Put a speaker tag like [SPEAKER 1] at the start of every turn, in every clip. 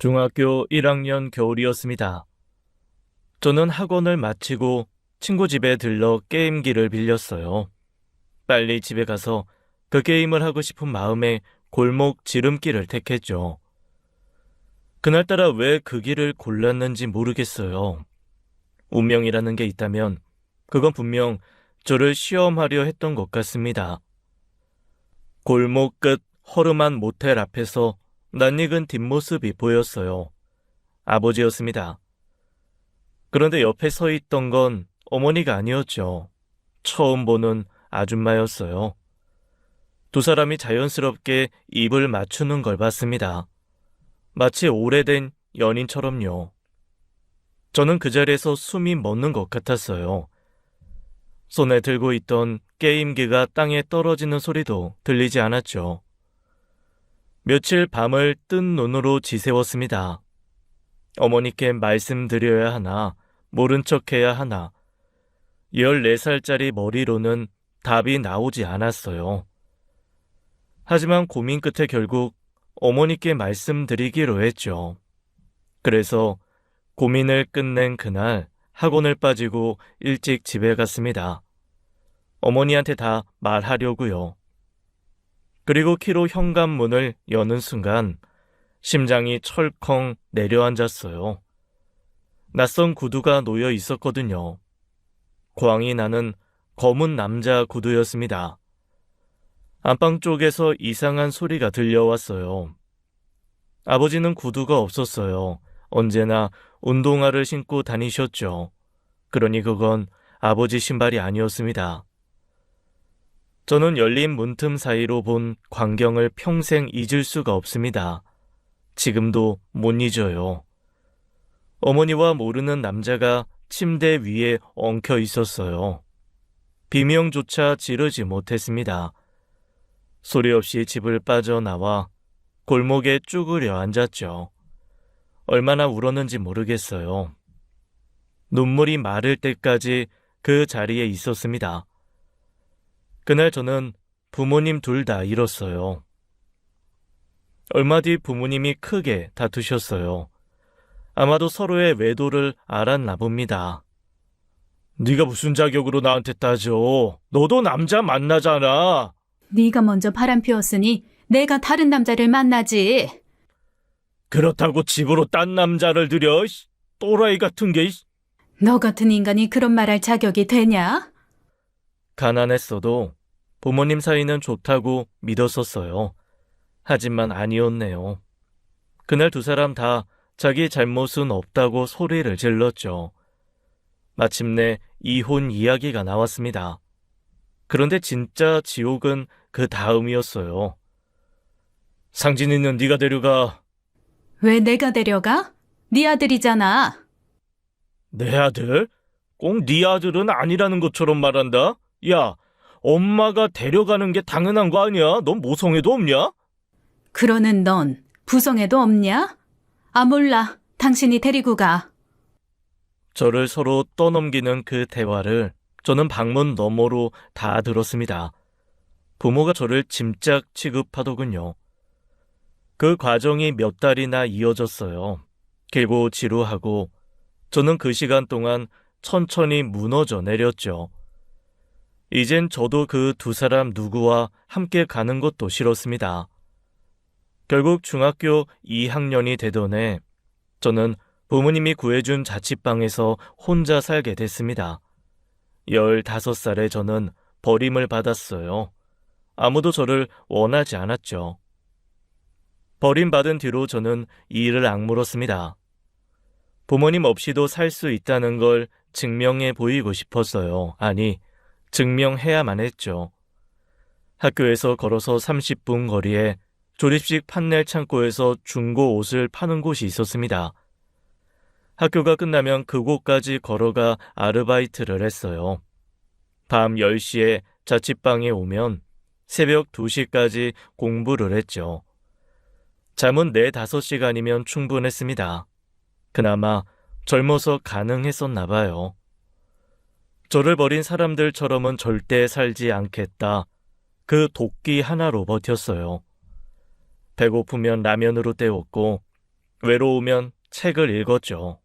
[SPEAKER 1] 중학교 1학년 겨울이었습니다. 저는 학원을 마치고 친구 집에 들러 게임기를 빌렸어요. 빨리 집에 가서 그 게임을 하고 싶은 마음에 골목 지름길을 택했죠. 그날따라 왜 그 길을 골랐는지 모르겠어요. 운명이라는 게 있다면 그건 분명 저를 시험하려 했던 것 같습니다. 골목 끝 허름한 모텔 앞에서 낯익은 뒷모습이 보였어요. 아버지였습니다. 그런데 옆에 서 있던 건 어머니가 아니었죠. 처음 보는 아줌마였어요. 두 사람이 자연스럽게 입을 맞추는 걸 봤습니다. 마치 오래된 연인처럼요. 저는 그 자리에서 숨이 멎는 것 같았어요. 손에 들고 있던 게임기가 땅에 떨어지는 소리도 들리지 않았죠. 며칠 밤을 뜬 눈으로 지새웠습니다. 어머니께 말씀드려야 하나, 모른 척해야 하나. 14살짜리 머리로는 답이 나오지 않았어요. 하지만 고민 끝에 결국 어머니께 말씀드리기로 했죠. 그래서 고민을 끝낸 그날 학원을 빠지고 일찍 집에 갔습니다. 어머니한테 다 말하려고요. 그리고 키로 현관문을 여는 순간 심장이 철컹 내려앉았어요. 낯선 구두가 놓여 있었거든요. 광이 나는 검은 남자 구두였습니다. 안방 쪽에서 이상한 소리가 들려왔어요. 아버지는 구두가 없었어요. 언제나 운동화를 신고 다니셨죠. 그러니 그건 아버지 신발이 아니었습니다. 저는 열린 문틈 사이로 본 광경을 평생 잊을 수가 없습니다. 지금도 못 잊어요. 어머니와 모르는 남자가 침대 위에 엉켜 있었어요. 비명조차 지르지 못했습니다. 소리 없이 집을 빠져나와 골목에 쭈그려 앉았죠. 얼마나 울었는지 모르겠어요. 눈물이 마를 때까지 그 자리에 있었습니다. 그날 저는 부모님 둘 다 잃었어요. 얼마 뒤 부모님이 크게 다투셨어요. 아마도 서로의 외도를 알았나 봅니다. 네가 무슨 자격으로 나한테 따져? 너도 남자 만나잖아.
[SPEAKER 2] 네가 먼저 바람 피웠으니 내가 다른 남자를 만나지.
[SPEAKER 1] 그렇다고 집으로 딴 남자를 들여? 또라이 같은 게.
[SPEAKER 2] 너 같은 인간이 그런 말할 자격이 되냐?
[SPEAKER 1] 가난했어도 부모님 사이는 좋다고 믿었었어요. 하지만 아니었네요. 그날 두 사람 다 자기 잘못은 없다고 소리를 질렀죠. 마침내 이혼 이야기가 나왔습니다. 그런데 진짜 지옥은 그 다음이었어요. 상진이는 네가 데려가.
[SPEAKER 2] 왜 내가 데려가? 네 아들이잖아.
[SPEAKER 1] 내 아들? 꼭 네 아들은 아니라는 것처럼 말한다? 야, 엄마가 데려가는 게 당연한 거 아니야? 넌 모성애도 없냐?
[SPEAKER 2] 그러는 넌 부성애도 없냐? 아, 몰라. 당신이 데리고 가.
[SPEAKER 1] 저를 서로 떠넘기는 그 대화를 저는 방문 너머로 다 들었습니다. 부모가 저를 짐짝 취급하더군요. 그 과정이 몇 달이나 이어졌어요. 길고 지루하고 저는 그 시간 동안 천천히 무너져 내렸죠. 이젠 저도 그 두 사람 누구와 함께 가는 것도 싫었습니다. 결국 중학교 2학년이 되던 해 저는 부모님이 구해준 자취방에서 혼자 살게 됐습니다. 15살에 저는 버림을 받았어요. 아무도 저를 원하지 않았죠. 버림받은 뒤로 저는 이를 악물었습니다. 부모님 없이도 살 수 있다는 걸 증명해 보이고 싶었어요. 아니, 증명해야만 했죠. 학교에서 걸어서 30분 거리에 조립식 판넬 창고에서 중고 옷을 파는 곳이 있었습니다. 학교가 끝나면 그곳까지 걸어가 아르바이트를 했어요. 밤 10시에 자취방에 오면 새벽 2시까지 공부를 했죠. 잠은 4-5시간이면 충분했습니다. 그나마 젊어서 가능했었나 봐요. 저를 버린 사람들처럼은 절대 살지 않겠다. 그 도끼 하나로 버텼어요. 배고프면 라면으로 때웠고 외로우면 책을 읽었죠.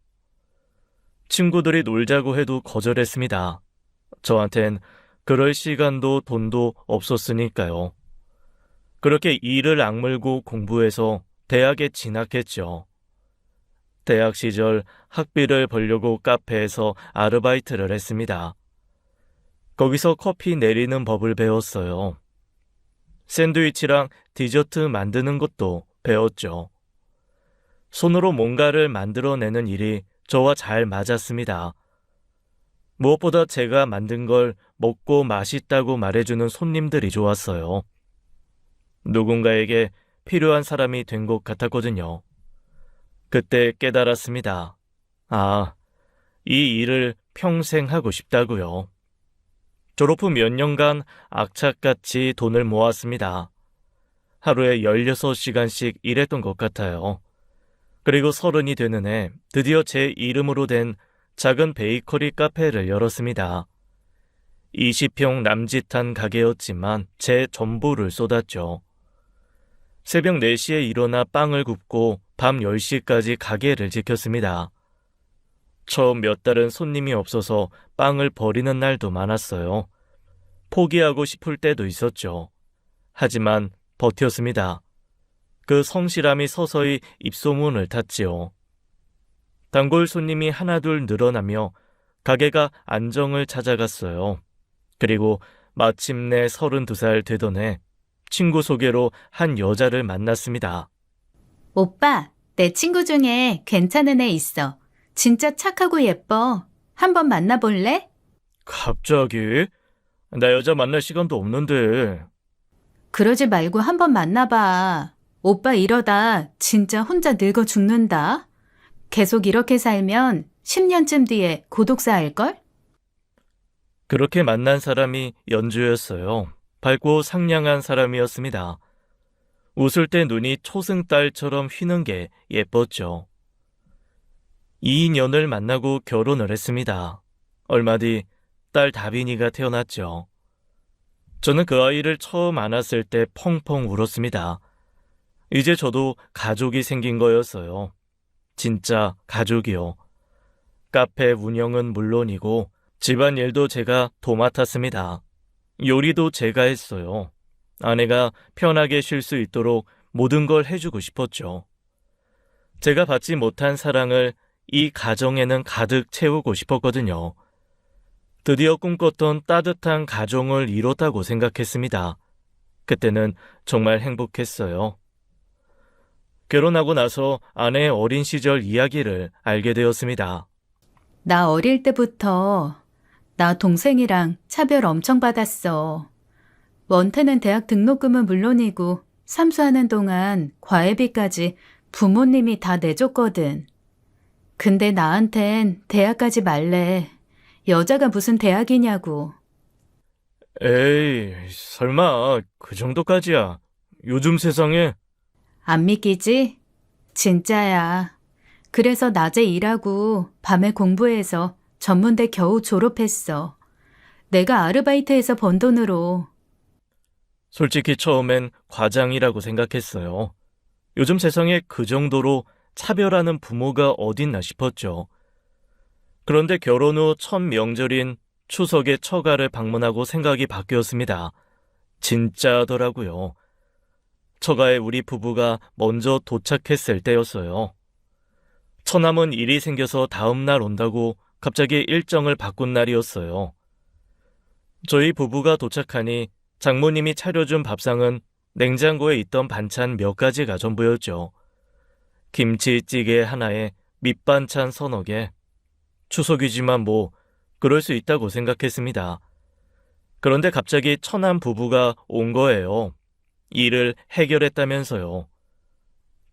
[SPEAKER 1] 친구들이 놀자고 해도 거절했습니다. 저한텐 그럴 시간도 돈도 없었으니까요. 그렇게 이를 악물고 공부해서 대학에 진학했죠. 대학 시절 학비를 벌려고 카페에서 아르바이트를 했습니다. 거기서 커피 내리는 법을 배웠어요. 샌드위치랑 디저트 만드는 것도 배웠죠. 손으로 뭔가를 만들어내는 일이 저와 잘 맞았습니다. 무엇보다 제가 만든 걸 먹고 맛있다고 말해주는 손님들이 좋았어요. 누군가에게 필요한 사람이 된 것 같았거든요. 그때 깨달았습니다. 아, 이 일을 평생 하고 싶다고요. 졸업 후 몇 년간 악착같이 돈을 모았습니다. 하루에 16시간씩 일했던 것 같아요. 그리고 30이 되는 해 드디어 제 이름으로 된 작은 베이커리 카페를 열었습니다. 20평 남짓한 가게였지만 제 전부를 쏟았죠. 새벽 4시에 일어나 빵을 굽고 밤 10시까지 가게를 지켰습니다. 처음 몇 달은 손님이 없어서 빵을 버리는 날도 많았어요. 포기하고 싶을 때도 있었죠. 하지만 버텼습니다. 그 성실함이 서서히 입소문을 탔지요. 단골 손님이 하나둘 늘어나며 가게가 안정을 찾아갔어요. 그리고 마침내 32살 되던 해 친구 소개로 한 여자를 만났습니다.
[SPEAKER 2] 오빠, 내 친구 중에 괜찮은 애 있어. 진짜 착하고 예뻐. 한번 만나볼래?
[SPEAKER 1] 갑자기? 나 여자 만날 시간도 없는데.
[SPEAKER 2] 그러지 말고 한번 만나봐. 오빠 이러다 진짜 혼자 늙어 죽는다. 계속 이렇게 살면 10년쯤 뒤에 고독사 할걸?
[SPEAKER 1] 그렇게 만난 사람이 연주였어요. 밝고 상냥한 사람이었습니다. 웃을 때 눈이 초승달처럼 휘는 게 예뻤죠. 2년을 만나고 결혼을 했습니다. 얼마 뒤 딸 다빈이가 태어났죠. 저는 그 아이를 처음 안았을 때 펑펑 울었습니다. 이제 저도 가족이 생긴 거였어요. 진짜 가족이요. 카페 운영은 물론이고 집안일도 제가 도맡았습니다. 요리도 제가 했어요. 아내가 편하게 쉴 수 있도록 모든 걸 해주고 싶었죠. 제가 받지 못한 사랑을 이 가정에는 가득 채우고 싶었거든요. 드디어 꿈꿨던 따뜻한 가정을 이뤘다고 생각했습니다. 그때는 정말 행복했어요. 결혼하고 나서 아내의 어린 시절 이야기를 알게 되었습니다.
[SPEAKER 2] 나 어릴 때부터 나 동생이랑 차별 엄청 받았어. 원태는 대학 등록금은 물론이고 삼수하는 동안 과외비까지 부모님이 다 내줬거든. 근데 나한텐 대학까지 말래. 여자가 무슨 대학이냐고.
[SPEAKER 1] 에이, 설마 그 정도까지야. 요즘 세상에.
[SPEAKER 2] 안 믿기지? 진짜야. 그래서 낮에 일하고 밤에 공부해서 전문대 겨우 졸업했어. 내가 아르바이트해서 번 돈으로.
[SPEAKER 1] 솔직히 처음엔 과장이라고 생각했어요. 요즘 세상에 그 정도로 차별하는 부모가 어딨나 싶었죠. 그런데 결혼 후 첫 명절인 추석에 처가를 방문하고 생각이 바뀌었습니다. 진짜더라고요. 처가에 우리 부부가 먼저 도착했을 때였어요. 처남은 일이 생겨서 다음 날 온다고 갑자기 일정을 바꾼 날이었어요. 저희 부부가 도착하니 장모님이 차려준 밥상은 냉장고에 있던 반찬 몇 가지가 전부였죠. 김치찌개 하나에 밑반찬 서너 개. 추석이지만 뭐 그럴 수 있다고 생각했습니다. 그런데 갑자기 처남 부부가 온 거예요. 일을 해결했다면서요.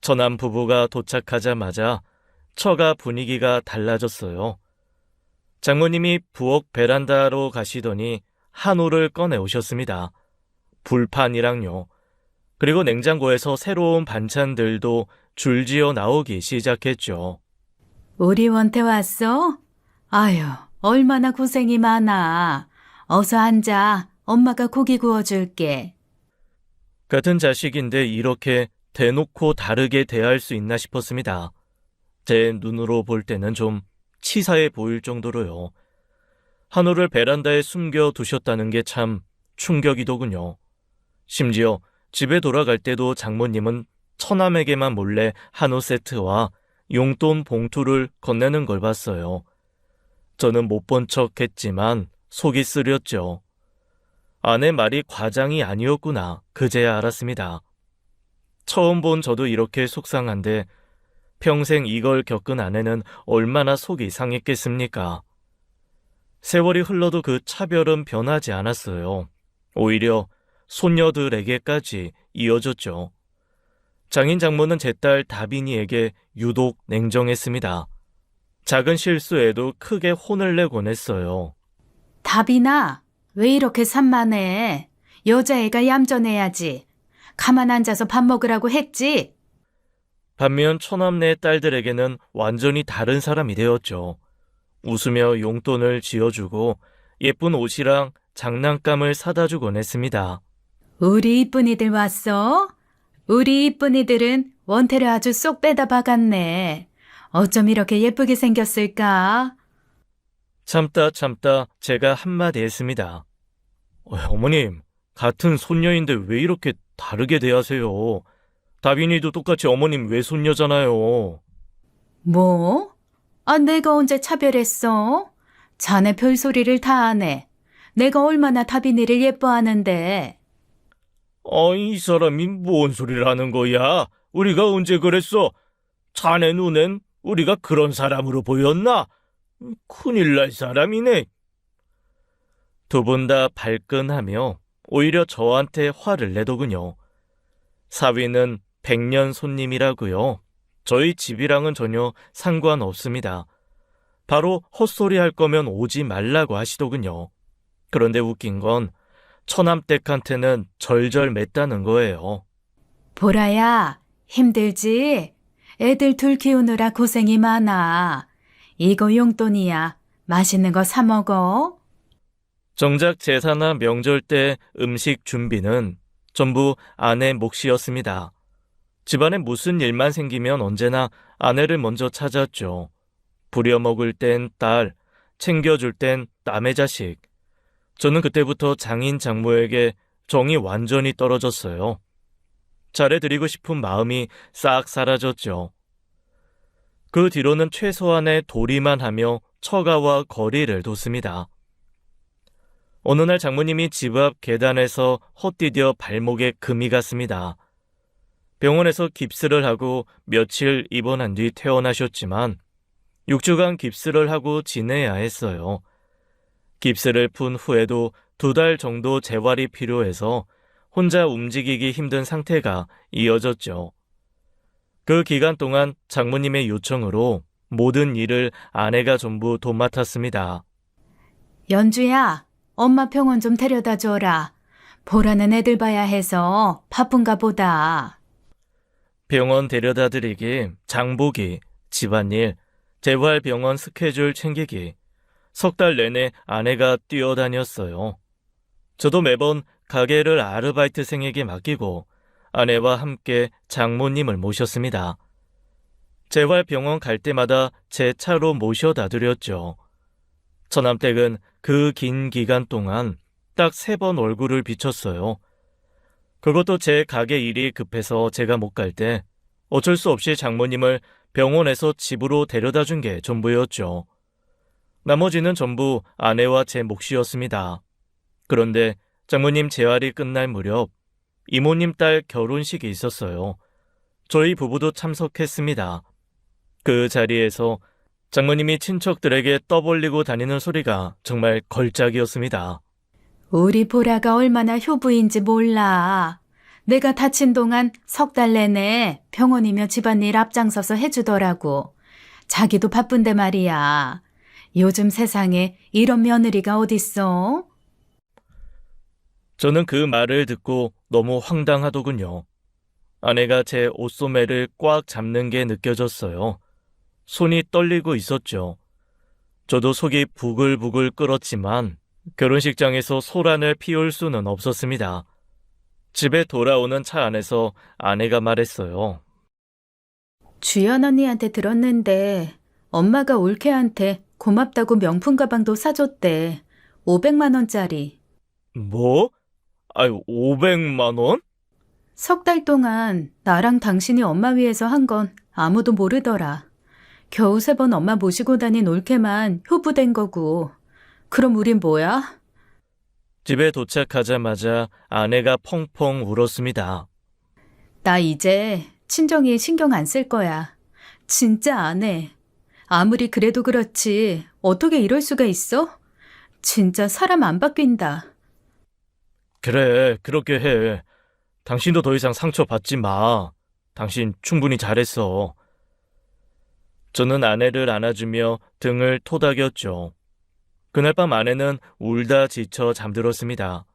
[SPEAKER 1] 처남 부부가 도착하자마자 처가 분위기가 달라졌어요. 장모님이 부엌 베란다로 가시더니 한우를 꺼내 오셨습니다. 불판이랑요. 그리고 냉장고에서 새로운 반찬들도 줄지어 나오기 시작했죠.
[SPEAKER 2] 우리 원태 왔어? 아유, 얼마나 고생이 많아. 어서 앉아. 엄마가 고기 구워줄게.
[SPEAKER 1] 같은 자식인데 이렇게 대놓고 다르게 대할 수 있나 싶었습니다. 제 눈으로 볼 때는 좀 치사해 보일 정도로요. 한우를 베란다에 숨겨 두셨다는 게 참 충격이더군요. 심지어 집에 돌아갈 때도 장모님은 처남에게만 몰래 한우 세트와 용돈 봉투를 건네는 걸 봤어요. 저는 못 본 척 했지만 속이 쓰렸죠. 아내 말이 과장이 아니었구나 그제야 알았습니다. 처음 본 저도 이렇게 속상한데 평생 이걸 겪은 아내는 얼마나 속이 상했겠습니까? 세월이 흘러도 그 차별은 변하지 않았어요. 오히려 손녀들에게까지 이어졌죠. 장인 장모는 제 딸 다빈이에게 유독 냉정했습니다. 작은 실수에도 크게 혼을 내곤 했어요.
[SPEAKER 2] 다빈아, 왜 이렇게 산만해? 여자애가 얌전해야지. 가만 앉아서 밥 먹으라고 했지?
[SPEAKER 1] 반면 처남네 딸들에게는 완전히 다른 사람이 되었죠. 웃으며 용돈을 쥐어주고 예쁜 옷이랑 장난감을 사다 주곤 했습니다.
[SPEAKER 2] 우리 이쁜이들 왔어? 우리 이쁜이들은 원태를 아주 쏙 빼다 박았네. 어쩜 이렇게 예쁘게 생겼을까?
[SPEAKER 1] 참다 제가 한마디 했습니다. 어머님, 같은 손녀인데 왜 이렇게 다르게 대하세요? 다빈이도 똑같이 어머님 외손녀잖아요.
[SPEAKER 2] 뭐? 아, 내가 언제 차별했어? 자네 별소리를 다 하네. 내가 얼마나 다빈이를 예뻐하는데.
[SPEAKER 1] 이 사람이 뭔 소리를 하는 거야? 우리가 언제 그랬어? 자네 눈엔 우리가 그런 사람으로 보였나? 큰일 날 사람이네. 두 분 다 발끈하며 오히려 저한테 화를 내더군요. 사위는 100년 손님이라고요. 저희 집이랑은 전혀 상관없습니다. 바로 헛소리 할 거면 오지 말라고 하시더군요. 그런데 웃긴 건 처남댁한테는 절절 맸다는 거예요.
[SPEAKER 2] 보라야, 힘들지? 애들 둘 키우느라 고생이 많아. 이거 용돈이야. 맛있는 거 사 먹어.
[SPEAKER 1] 정작 제사나 명절 때 음식 준비는 전부 아내 몫이었습니다. 집안에 무슨 일만 생기면 언제나 아내를 먼저 찾았죠. 부려먹을 땐 딸, 챙겨줄 땐 남의 자식. 저는 그때부터 장인 장모에게 정이 완전히 떨어졌어요. 잘해드리고 싶은 마음이 싹 사라졌죠. 그 뒤로는 최소한의 도리만 하며 처가와 거리를 뒀습니다. 어느 날 장모님이 집 앞 계단에서 헛디뎌 발목에 금이 갔습니다. 병원에서 깁스를 하고 며칠 입원한 뒤 퇴원하셨지만 6주간 깁스를 하고 지내야 했어요. 깁스를 푼 후에도 2달 정도 재활이 필요해서 혼자 움직이기 힘든 상태가 이어졌죠. 그 기간 동안 장모님의 요청으로 모든 일을 아내가 전부 도맡았습니다.
[SPEAKER 2] 연주야, 엄마 병원 좀 데려다 줘라. 보라는 애들 봐야 해서 바쁜가 보다.
[SPEAKER 1] 병원 데려다 드리기, 장보기, 집안일, 재활병원 스케줄 챙기기, 3달 내내 아내가 뛰어다녔어요. 저도 매번 가게를 아르바이트생에게 맡기고 아내와 함께 장모님을 모셨습니다. 재활병원 갈 때마다 제 차로 모셔다 드렸죠. 처남댁은 그 긴 기간 동안 딱 3번 얼굴을 비췄어요. 그것도 제 가게 일이 급해서 제가 못 갈 때 어쩔 수 없이 장모님을 병원에서 집으로 데려다 준 게 전부였죠. 나머지는 전부 아내와 제 몫이었습니다. 그런데 장모님 재활이 끝날 무렵 이모님 딸 결혼식이 있었어요. 저희 부부도 참석했습니다. 그 자리에서 장모님이 친척들에게 떠벌리고 다니는 소리가 정말 걸작이었습니다.
[SPEAKER 2] 우리 보라가 얼마나 효부인지 몰라. 내가 다친 동안 3달 내내 병원이며 집안일 앞장서서 해주더라고. 자기도 바쁜데 말이야. 요즘 세상에 이런 며느리가 어딨어?
[SPEAKER 1] 저는 그 말을 듣고 너무 황당하더군요. 아내가 제 옷소매를 꽉 잡는 게 느껴졌어요. 손이 떨리고 있었죠. 저도 속이 부글부글 끓었지만 결혼식장에서 소란을 피울 수는 없었습니다. 집에 돌아오는 차 안에서 아내가 말했어요.
[SPEAKER 2] 주연 언니한테 들었는데 엄마가 올케한테 고맙다고 명품 가방도 사줬대. 500만 원짜리.
[SPEAKER 1] 뭐? 아유, 500만 원?
[SPEAKER 2] 석 달 동안 나랑 당신이 엄마 위해서 한 건 아무도 모르더라. 겨우 3번 엄마 모시고 다닌 올케만 효부된 거고. 그럼 우린 뭐야?
[SPEAKER 1] 집에 도착하자마자 아내가 펑펑 울었습니다.
[SPEAKER 2] 나 이제 친정이 신경 안 쓸 거야. 진짜 안 해. 아무리 그래도 그렇지 어떻게 이럴 수가 있어? 진짜 사람 안 바뀐다.
[SPEAKER 1] 그래, 그렇게 해. 당신도 더 이상 상처받지 마. 당신 충분히 잘했어. 저는 아내를 안아주며 등을 토닥였죠. 그날 밤 아내는 울다 지쳐 잠들었습니다.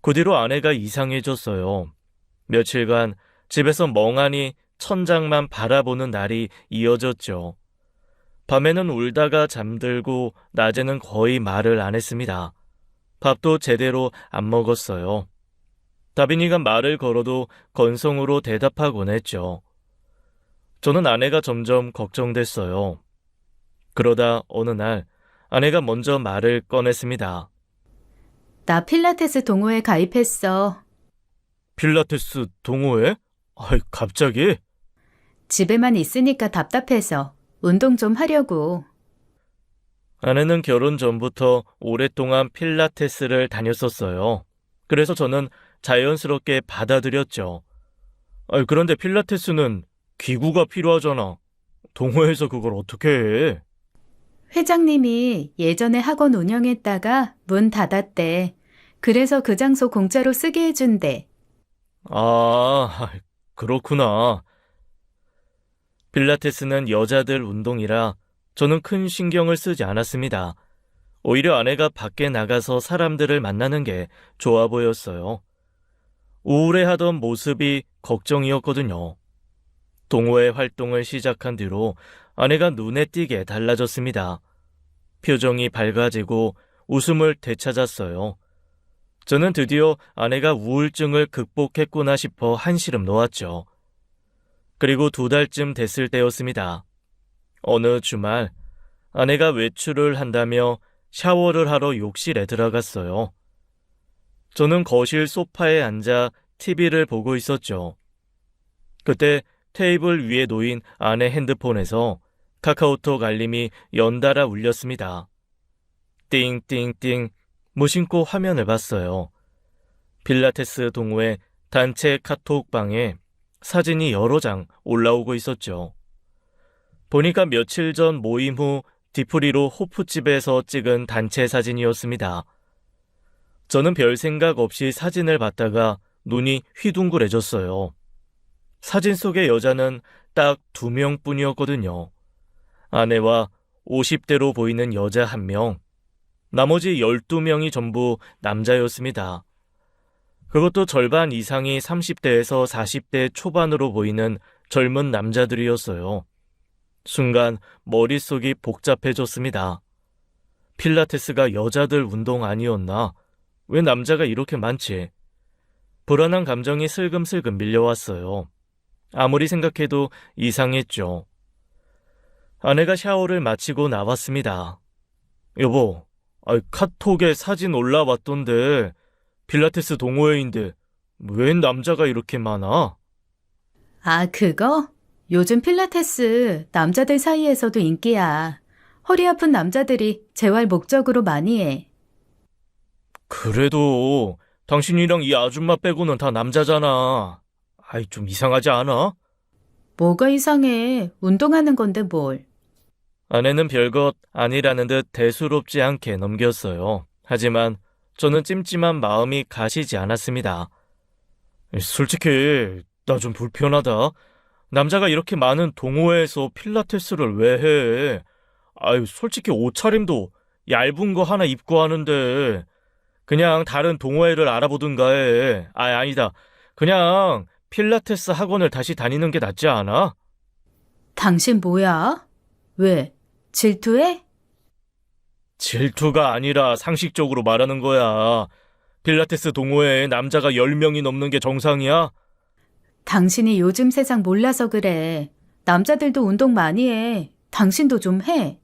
[SPEAKER 1] 그 뒤로 아내가 이상해졌어요. 며칠간 집에서 멍하니 천장만 바라보는 날이 이어졌죠. 밤에는 울다가 잠들고 낮에는 거의 말을 안 했습니다. 밥도 제대로 안 먹었어요. 다빈이가 말을 걸어도 건성으로 대답하곤 했죠. 저는 아내가 점점 걱정됐어요. 그러다 어느 날 아내가 먼저 말을 꺼냈습니다.
[SPEAKER 2] 나 필라테스 동호회 가입했어.
[SPEAKER 1] 필라테스 동호회? 아이, 갑자기?
[SPEAKER 2] 집에만 있으니까 답답해서 운동 좀 하려고.
[SPEAKER 1] 아내는 결혼 전부터 오랫동안 필라테스를 다녔었어요. 그래서 저는 자연스럽게 받아들였죠. 그런데 필라테스는 기구가 필요하잖아. 동호회에서 그걸 어떻게 해?
[SPEAKER 2] 회장님이 예전에 학원 운영했다가 문 닫았대. 그래서 그 장소 공짜로 쓰게 해준대.
[SPEAKER 1] 아, 그렇구나. 필라테스는 여자들 운동이라 저는 큰 신경을 쓰지 않았습니다. 오히려 아내가 밖에 나가서 사람들을 만나는 게 좋아 보였어요. 우울해하던 모습이 걱정이었거든요. 동호회 활동을 시작한 뒤로 아내가 눈에 띄게 달라졌습니다. 표정이 밝아지고 웃음을 되찾았어요. 저는 드디어 아내가 우울증을 극복했구나 싶어 한시름 놓았죠. 그리고 2달쯤 됐을 때였습니다. 어느 주말 아내가 외출을 한다며 샤워를 하러 욕실에 들어갔어요. 저는 거실 소파에 앉아 TV를 보고 있었죠. 그때 테이블 위에 놓인 아내 핸드폰에서 카카오톡 알림이 연달아 울렸습니다. 띵띵띵 무심코 화면을 봤어요. 필라테스 동호회 단체 카톡방에 사진이 여러 장 올라오고 있었죠. 보니까 며칠 전 모임 후 뒤풀이로 호프집에서 찍은 단체 사진이었습니다. 저는 별 생각 없이 사진을 봤다가 눈이 휘둥그레졌어요. 사진 속의 여자는 딱 2명뿐이었거든요. 아내와 50대로 보이는 여자 1명, 나머지 12명이 전부 남자였습니다. 그것도 절반 이상이 30대에서 40대 초반으로 보이는 젊은 남자들이었어요. 순간 머릿속이 복잡해졌습니다. 필라테스가 여자들 운동 아니었나? 왜 남자가 이렇게 많지? 불안한 감정이 슬금슬금 밀려왔어요. 아무리 생각해도 이상했죠. 아내가 샤워를 마치고 나왔습니다. 여보, 카톡에 사진 올라왔던데 필라테스 동호회인데 웬 남자가 이렇게 많아?
[SPEAKER 2] 아, 그거? 요즘 필라테스 남자들 사이에서도 인기야. 허리 아픈 남자들이 재활 목적으로 많이 해.
[SPEAKER 1] 그래도 당신이랑 이 아줌마 빼고는 다 남자잖아. 좀 이상하지 않아?
[SPEAKER 2] 뭐가 이상해. 운동하는 건데 뭘.
[SPEAKER 1] 아내는 별것 아니라는 듯 대수롭지 않게 넘겼어요. 하지만 저는 찜찜한 마음이 가시지 않았습니다. 솔직히 나 좀 불편하다. 남자가 이렇게 많은 동호회에서 필라테스를 왜 해? 솔직히 옷차림도 얇은 거 하나 입고 하는데 그냥 다른 동호회를 알아보든가 해. 아니다. 그냥 필라테스 학원을 다시 다니는 게 낫지 않아?
[SPEAKER 2] 당신 뭐야? 왜? 질투해?
[SPEAKER 1] 질투가 아니라 상식적으로 말하는 거야. 필라테스 동호회에 남자가 10명이 넘는 게 정상이야?
[SPEAKER 2] 당신이 요즘 세상 몰라서 그래. 남자들도 운동 많이 해. 당신도 좀 해.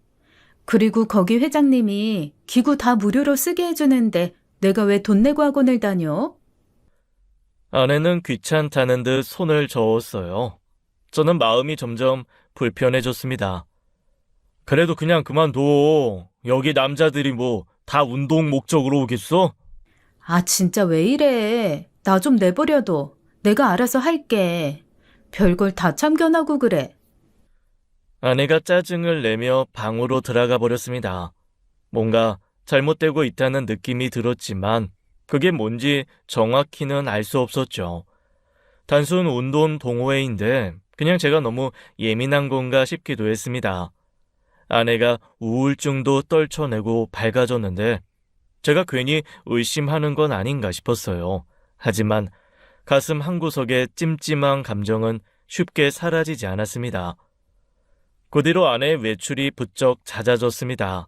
[SPEAKER 2] 그리고 거기 회장님이 기구 다 무료로 쓰게 해주는데 내가 왜 돈 내고 학원을 다녀?
[SPEAKER 1] 아내는 귀찮다는 듯 손을 저었어요. 저는 마음이 점점 불편해졌습니다. 그래도 그냥 그만둬. 여기 남자들이 뭐 다 운동 목적으로 오겠어?
[SPEAKER 2] 아, 진짜 왜 이래. 나 좀 내버려둬. 내가 알아서 할게. 별걸 다 참견하고 그래.
[SPEAKER 1] 아내가 짜증을 내며 방으로 들어가 버렸습니다. 뭔가 잘못되고 있다는 느낌이 들었지만 그게 뭔지 정확히는 알 수 없었죠. 단순 운동 동호회인데 그냥 제가 너무 예민한 건가 싶기도 했습니다. 아내가 우울증도 떨쳐내고 밝아졌는데 제가 괜히 의심하는 건 아닌가 싶었어요. 하지만 가슴 한구석의 찜찜한 감정은 쉽게 사라지지 않았습니다. 그 뒤로 아내의 외출이 부쩍 잦아졌습니다.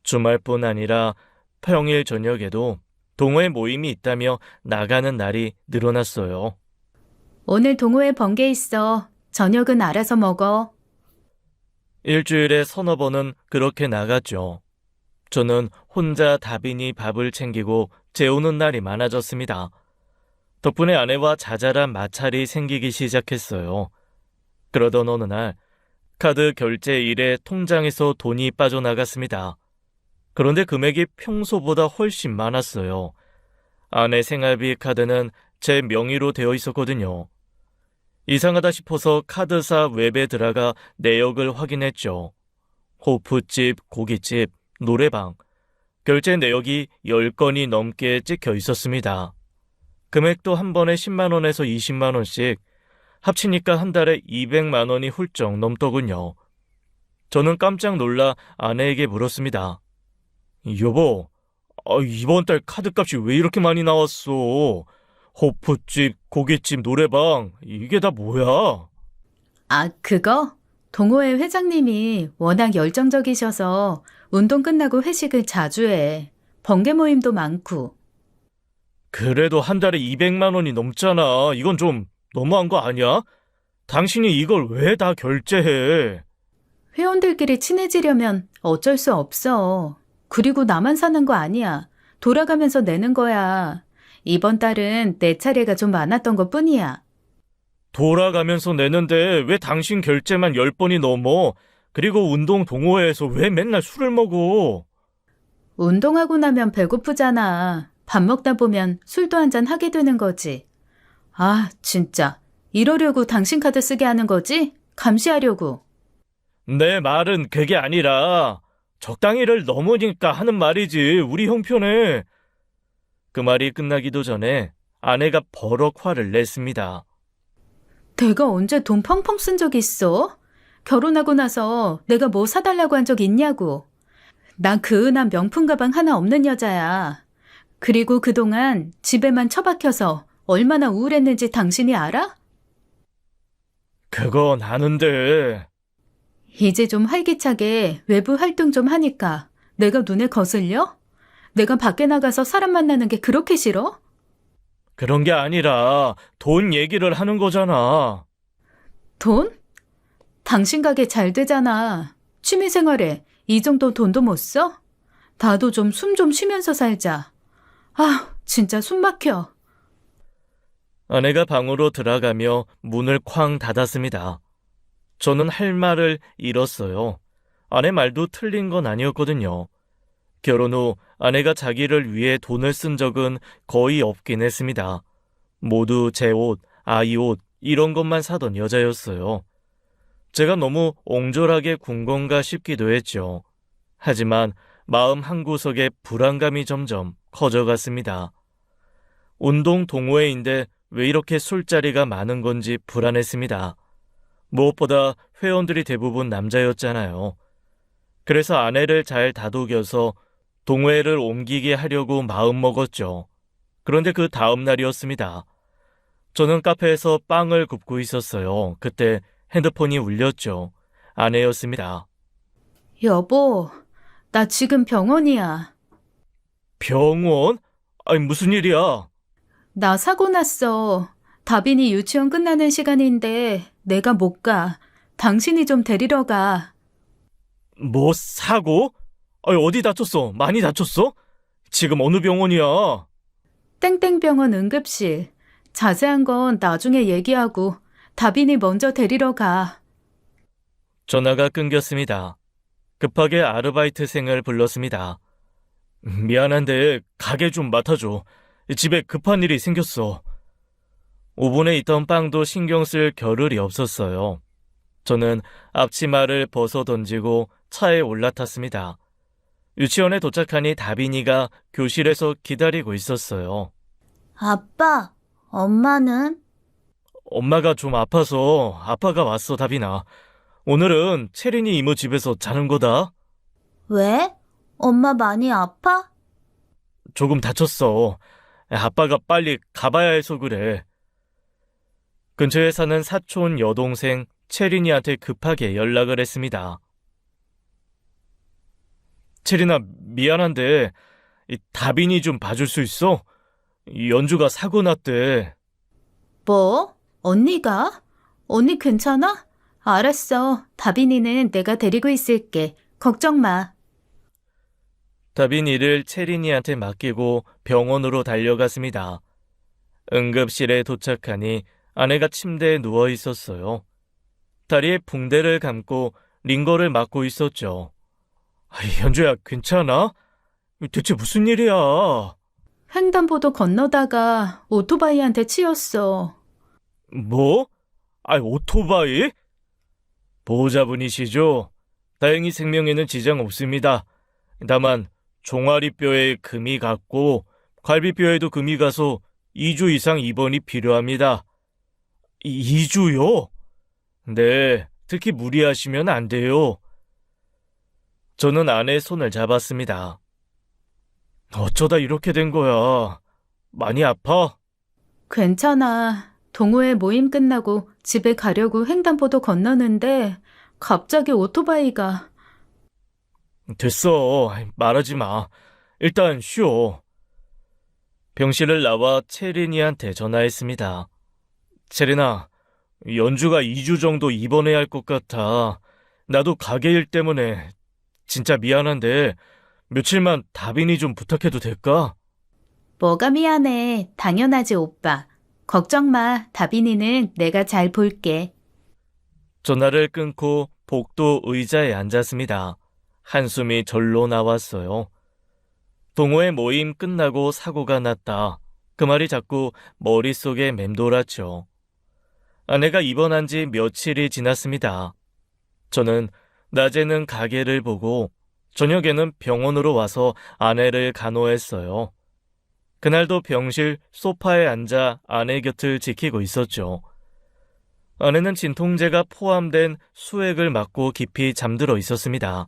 [SPEAKER 1] 주말뿐 아니라 평일 저녁에도 동호회 모임이 있다며 나가는 날이 늘어났어요.
[SPEAKER 2] 오늘 동호회 번개 있어. 저녁은 알아서 먹어.
[SPEAKER 1] 일주일에 서너 번은 그렇게 나갔죠. 저는 혼자 다빈이 밥을 챙기고 재우는 날이 많아졌습니다. 덕분에 아내와 자잘한 마찰이 생기기 시작했어요. 그러던 어느 날 카드 결제 일에 통장에서 돈이 빠져나갔습니다. 그런데 금액이 평소보다 훨씬 많았어요. 아내 생활비 카드는 제 명의로 되어 있었거든요. 이상하다 싶어서 카드사 웹에 들어가 내역을 확인했죠. 호프집, 고깃집, 노래방, 결제 내역이 10건이 넘게 찍혀 있었습니다. 금액도 한 번에 10만 원에서 20만 원씩, 합치니까 한 달에 200만 원이 훌쩍 넘더군요. 저는 깜짝 놀라 아내에게 물었습니다. 여보, 이번 달 카드값이 왜 이렇게 많이 나왔어? 호프집, 고깃집, 노래방, 이게 다 뭐야?
[SPEAKER 2] 아, 그거? 동호회 회장님이 워낙 열정적이셔서 운동 끝나고 회식을 자주 해. 번개 모임도 많고.
[SPEAKER 1] 그래도 한 달에 200만 원이 넘잖아. 이건 좀 너무한 거 아니야? 당신이 이걸 왜 다 결제해?
[SPEAKER 2] 회원들끼리 친해지려면 어쩔 수 없어. 그리고 나만 사는 거 아니야. 돌아가면서 내는 거야. 이번 달은 내 차례가 좀 많았던 것 뿐이야.
[SPEAKER 1] 돌아가면서 내는데 왜 당신 결제만 10번이 넘어? 그리고 운동 동호회에서 왜 맨날 술을 먹어?
[SPEAKER 2] 운동하고 나면 배고프잖아. 밥 먹다 보면 술도 한잔 하게 되는 거지. 아, 진짜. 이러려고 당신 카드 쓰게 하는 거지? 감시하려고.
[SPEAKER 1] 내 말은 그게 아니라 적당히를 넘으니까 하는 말이지. 우리 형편에. 그 말이 끝나기도 전에 아내가 버럭 화를 냈습니다.
[SPEAKER 2] 내가 언제 돈 펑펑 쓴 적 있어? 결혼하고 나서 내가 뭐 사달라고 한 적 있냐고. 난 그 은한 명품 가방 하나 없는 여자야. 그리고 그동안 집에만 처박혀서 얼마나 우울했는지 당신이 알아?
[SPEAKER 1] 그건 아는데.
[SPEAKER 2] 이제 좀 활기차게 외부 활동 좀 하니까 내가 눈에 거슬려? 내가 밖에 나가서 사람 만나는 게 그렇게 싫어?
[SPEAKER 1] 그런 게 아니라 돈 얘기를 하는 거잖아.
[SPEAKER 2] 돈? 당신 가게 잘 되잖아. 취미생활에 이 정도 돈도 못 써? 나도 좀 숨 좀 쉬면서 살자. 아, 진짜 숨 막혀.
[SPEAKER 1] 아내가 방으로 들어가며 문을 쾅 닫았습니다. 저는 할 말을 잃었어요. 아내 말도 틀린 건 아니었거든요. 결혼 후 아내가 자기를 위해 돈을 쓴 적은 거의 없긴 했습니다. 모두 제 옷, 아이 옷, 이런 것만 사던 여자였어요. 제가 너무 옹졸하게 군 건가 싶기도 했죠. 하지만 마음 한구석에 불안감이 점점 커져갔습니다. 운동 동호회인데 왜 이렇게 술자리가 많은 건지 불안했습니다. 무엇보다 회원들이 대부분 남자였잖아요. 그래서 아내를 잘 다독여서 동호회를 옮기게 하려고 마음먹었죠. 그런데 그 다음 날이었습니다. 저는 카페에서 빵을 굽고 있었어요. 그때 핸드폰이 울렸죠. 아내였습니다.
[SPEAKER 2] 여보, 나 지금 병원이야.
[SPEAKER 1] 병원? 아니, 무슨 일이야?
[SPEAKER 2] 나 사고 났어. 다빈이 유치원 끝나는 시간인데 내가 못 가. 당신이 좀 데리러 가.
[SPEAKER 1] 뭐, 사고? 아니, 어디 다쳤어? 많이 다쳤어? 지금 어느 병원이야?
[SPEAKER 2] 땡땡병원 응급실. 자세한 건 나중에 얘기하고 다빈이 먼저 데리러 가.
[SPEAKER 1] 전화가 끊겼습니다. 급하게 아르바이트생을 불렀습니다. 미안한데 가게 좀 맡아줘. 집에 급한 일이 생겼어. 오븐에 있던 빵도 신경 쓸 겨를이 없었어요. 저는 앞치마를 벗어 던지고 차에 올라탔습니다. 유치원에 도착하니 다빈이가 교실에서 기다리고 있었어요.
[SPEAKER 3] 아빠, 엄마는?
[SPEAKER 1] 엄마가 좀 아파서 아빠가 왔어, 다빈아. 오늘은 채린이 이모 집에서 자는 거다.
[SPEAKER 3] 왜? 엄마 많이 아파?
[SPEAKER 1] 조금 다쳤어. 아빠가 빨리 가봐야 해서 그래. 근처에 사는 사촌 여동생 채린이한테 급하게 연락을 했습니다. 채린아, 미안한데 이 다빈이 좀 봐줄 수 있어? 이 연주가 사고 났대.
[SPEAKER 2] 뭐? 언니가? 언니 괜찮아? 알았어. 다빈이는 내가 데리고 있을게. 걱정 마.
[SPEAKER 1] 다빈이를 채린이한테 맡기고 병원으로 달려갔습니다. 응급실에 도착하니 아내가 침대에 누워 있었어요. 다리에 붕대를 감고 링거를 맞고 있었죠. 현주야, 괜찮아? 대체 무슨 일이야?
[SPEAKER 2] 횡단보도 건너다가 오토바이한테 치였어.
[SPEAKER 1] 뭐? 오토바이? 보호자분이시죠? 다행히 생명에는 지장 없습니다. 다만 종아리뼈에 금이 갔고 갈비뼈에도 금이 가서 2주 이상 입원이 필요합니다. 2주요? 네, 특히 무리하시면 안 돼요. 저는 아내의 손을 잡았습니다. 어쩌다 이렇게 된 거야? 많이 아파?
[SPEAKER 2] 괜찮아. 동호회 모임 끝나고 집에 가려고 횡단보도 건너는데 갑자기 오토바이가.
[SPEAKER 1] 됐어. 말하지 마. 일단 쉬어. 병실을 나와 채린이한테 전화했습니다. 채린아, 연주가 2주 정도 입원해야 할 것 같아. 나도 가게 일 때문에 진짜 미안한데 며칠만 다빈이 좀 부탁해도 될까?
[SPEAKER 2] 뭐가 미안해. 당연하지, 오빠. 걱정 마. 다빈이는 내가 잘 볼게.
[SPEAKER 1] 전화를 끊고 복도 의자에 앉았습니다. 한숨이 절로 나왔어요. 동호회 모임 끝나고 사고가 났다. 그 말이 자꾸 머릿속에 맴돌았죠. 아내가 입원한 지 며칠이 지났습니다. 저는 낮에는 가게를 보고 저녁에는 병원으로 와서 아내를 간호했어요. 그날도 병실 소파에 앉아 아내 곁을 지키고 있었죠. 아내는 진통제가 포함된 수액을 맞고 깊이 잠들어 있었습니다.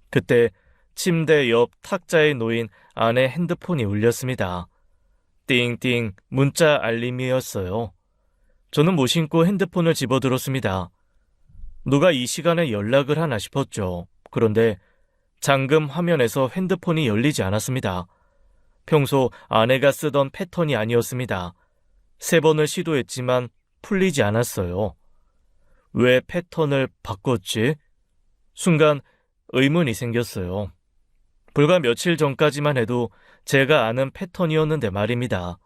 [SPEAKER 1] 그때 침대 옆 탁자에 놓인 아내 핸드폰이 울렸습니다. 띵띵 문자 알림이었어요. 저는 무심코 핸드폰을 집어들었습니다. 누가 이 시간에 연락을 하나 싶었죠. 그런데 잠금 화면에서 핸드폰이 열리지 않았습니다. 평소 아내가 쓰던 패턴이 아니었습니다. 3번을 시도했지만 풀리지 않았어요. 왜 패턴을 바꿨지? 순간 의문이 생겼어요. 불과 며칠 전까지만 해도 제가 아는 패턴이었는데 말입니다.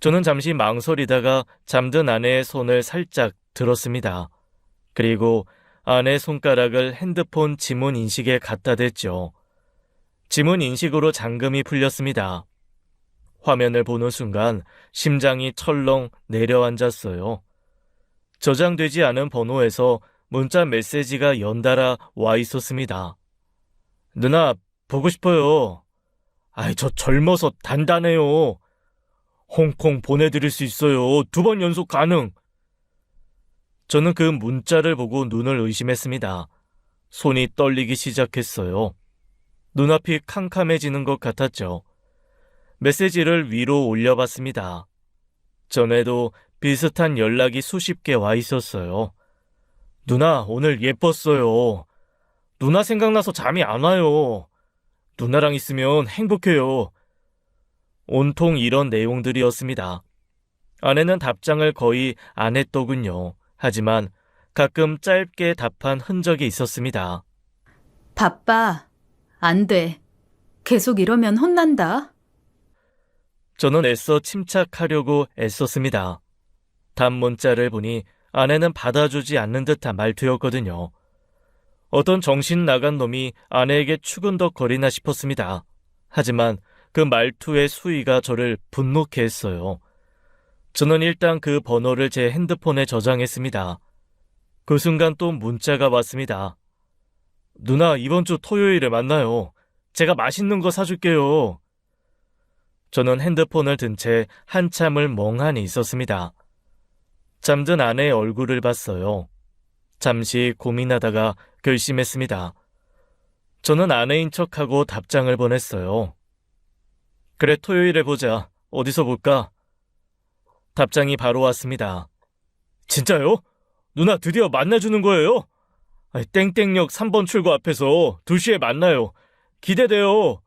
[SPEAKER 1] 저는 잠시 망설이다가 잠든 아내의 손을 살짝 들었습니다. 그리고 아내 손가락을 핸드폰 지문 인식에 갖다 댔죠. 지문 인식으로 잠금이 풀렸습니다. 화면을 보는 순간 심장이 철렁 내려앉았어요. 저장되지 않은 번호에서 문자 메시지가 연달아 와 있었습니다. 누나, 보고 싶어요. 저 젊어서 단단해요. 홍콩 보내드릴 수 있어요. 2번 연속 가능. 저는 그 문자를 보고 눈을 의심했습니다. 손이 떨리기 시작했어요. 눈앞이 캄캄해지는 것 같았죠. 메시지를 위로 올려봤습니다. 전에도 비슷한 연락이 수십 개 와 있었어요. 누나, 오늘 예뻤어요. 누나 생각나서 잠이 안 와요. 누나랑 있으면 행복해요. 온통 이런 내용들이었습니다. 아내는 답장을 거의 안 했더군요. 하지만 가끔 짧게 답한 흔적이 있었습니다.
[SPEAKER 2] 바빠. 안 돼. 계속 이러면 혼난다.
[SPEAKER 1] 저는 애써 침착하려고 애썼습니다. 답문자를 보니 아내는 받아주지 않는 듯한 말투였거든요. 어떤 정신 나간 놈이 아내에게 추근덕거리나 싶었습니다. 하지만 그 말투의 수위가 저를 분노케 했어요. 저는 일단 그 번호를 제 핸드폰에 저장했습니다. 그 순간 또 문자가 왔습니다. 누나, 이번 주 토요일에 만나요. 제가 맛있는 거 사줄게요. 저는 핸드폰을 든 채 한참을 멍하니 있었습니다. 잠든 아내의 얼굴을 봤어요. 잠시 고민하다가 결심했습니다. 저는 아내인 척하고 답장을 보냈어요. 그래, 토요일에 보자. 어디서 볼까? 답장이 바로 왔습니다. 진짜요? 누나 드디어 만나주는 거예요? 땡땡역 3번 출구 앞에서 2시에 만나요. 기대돼요.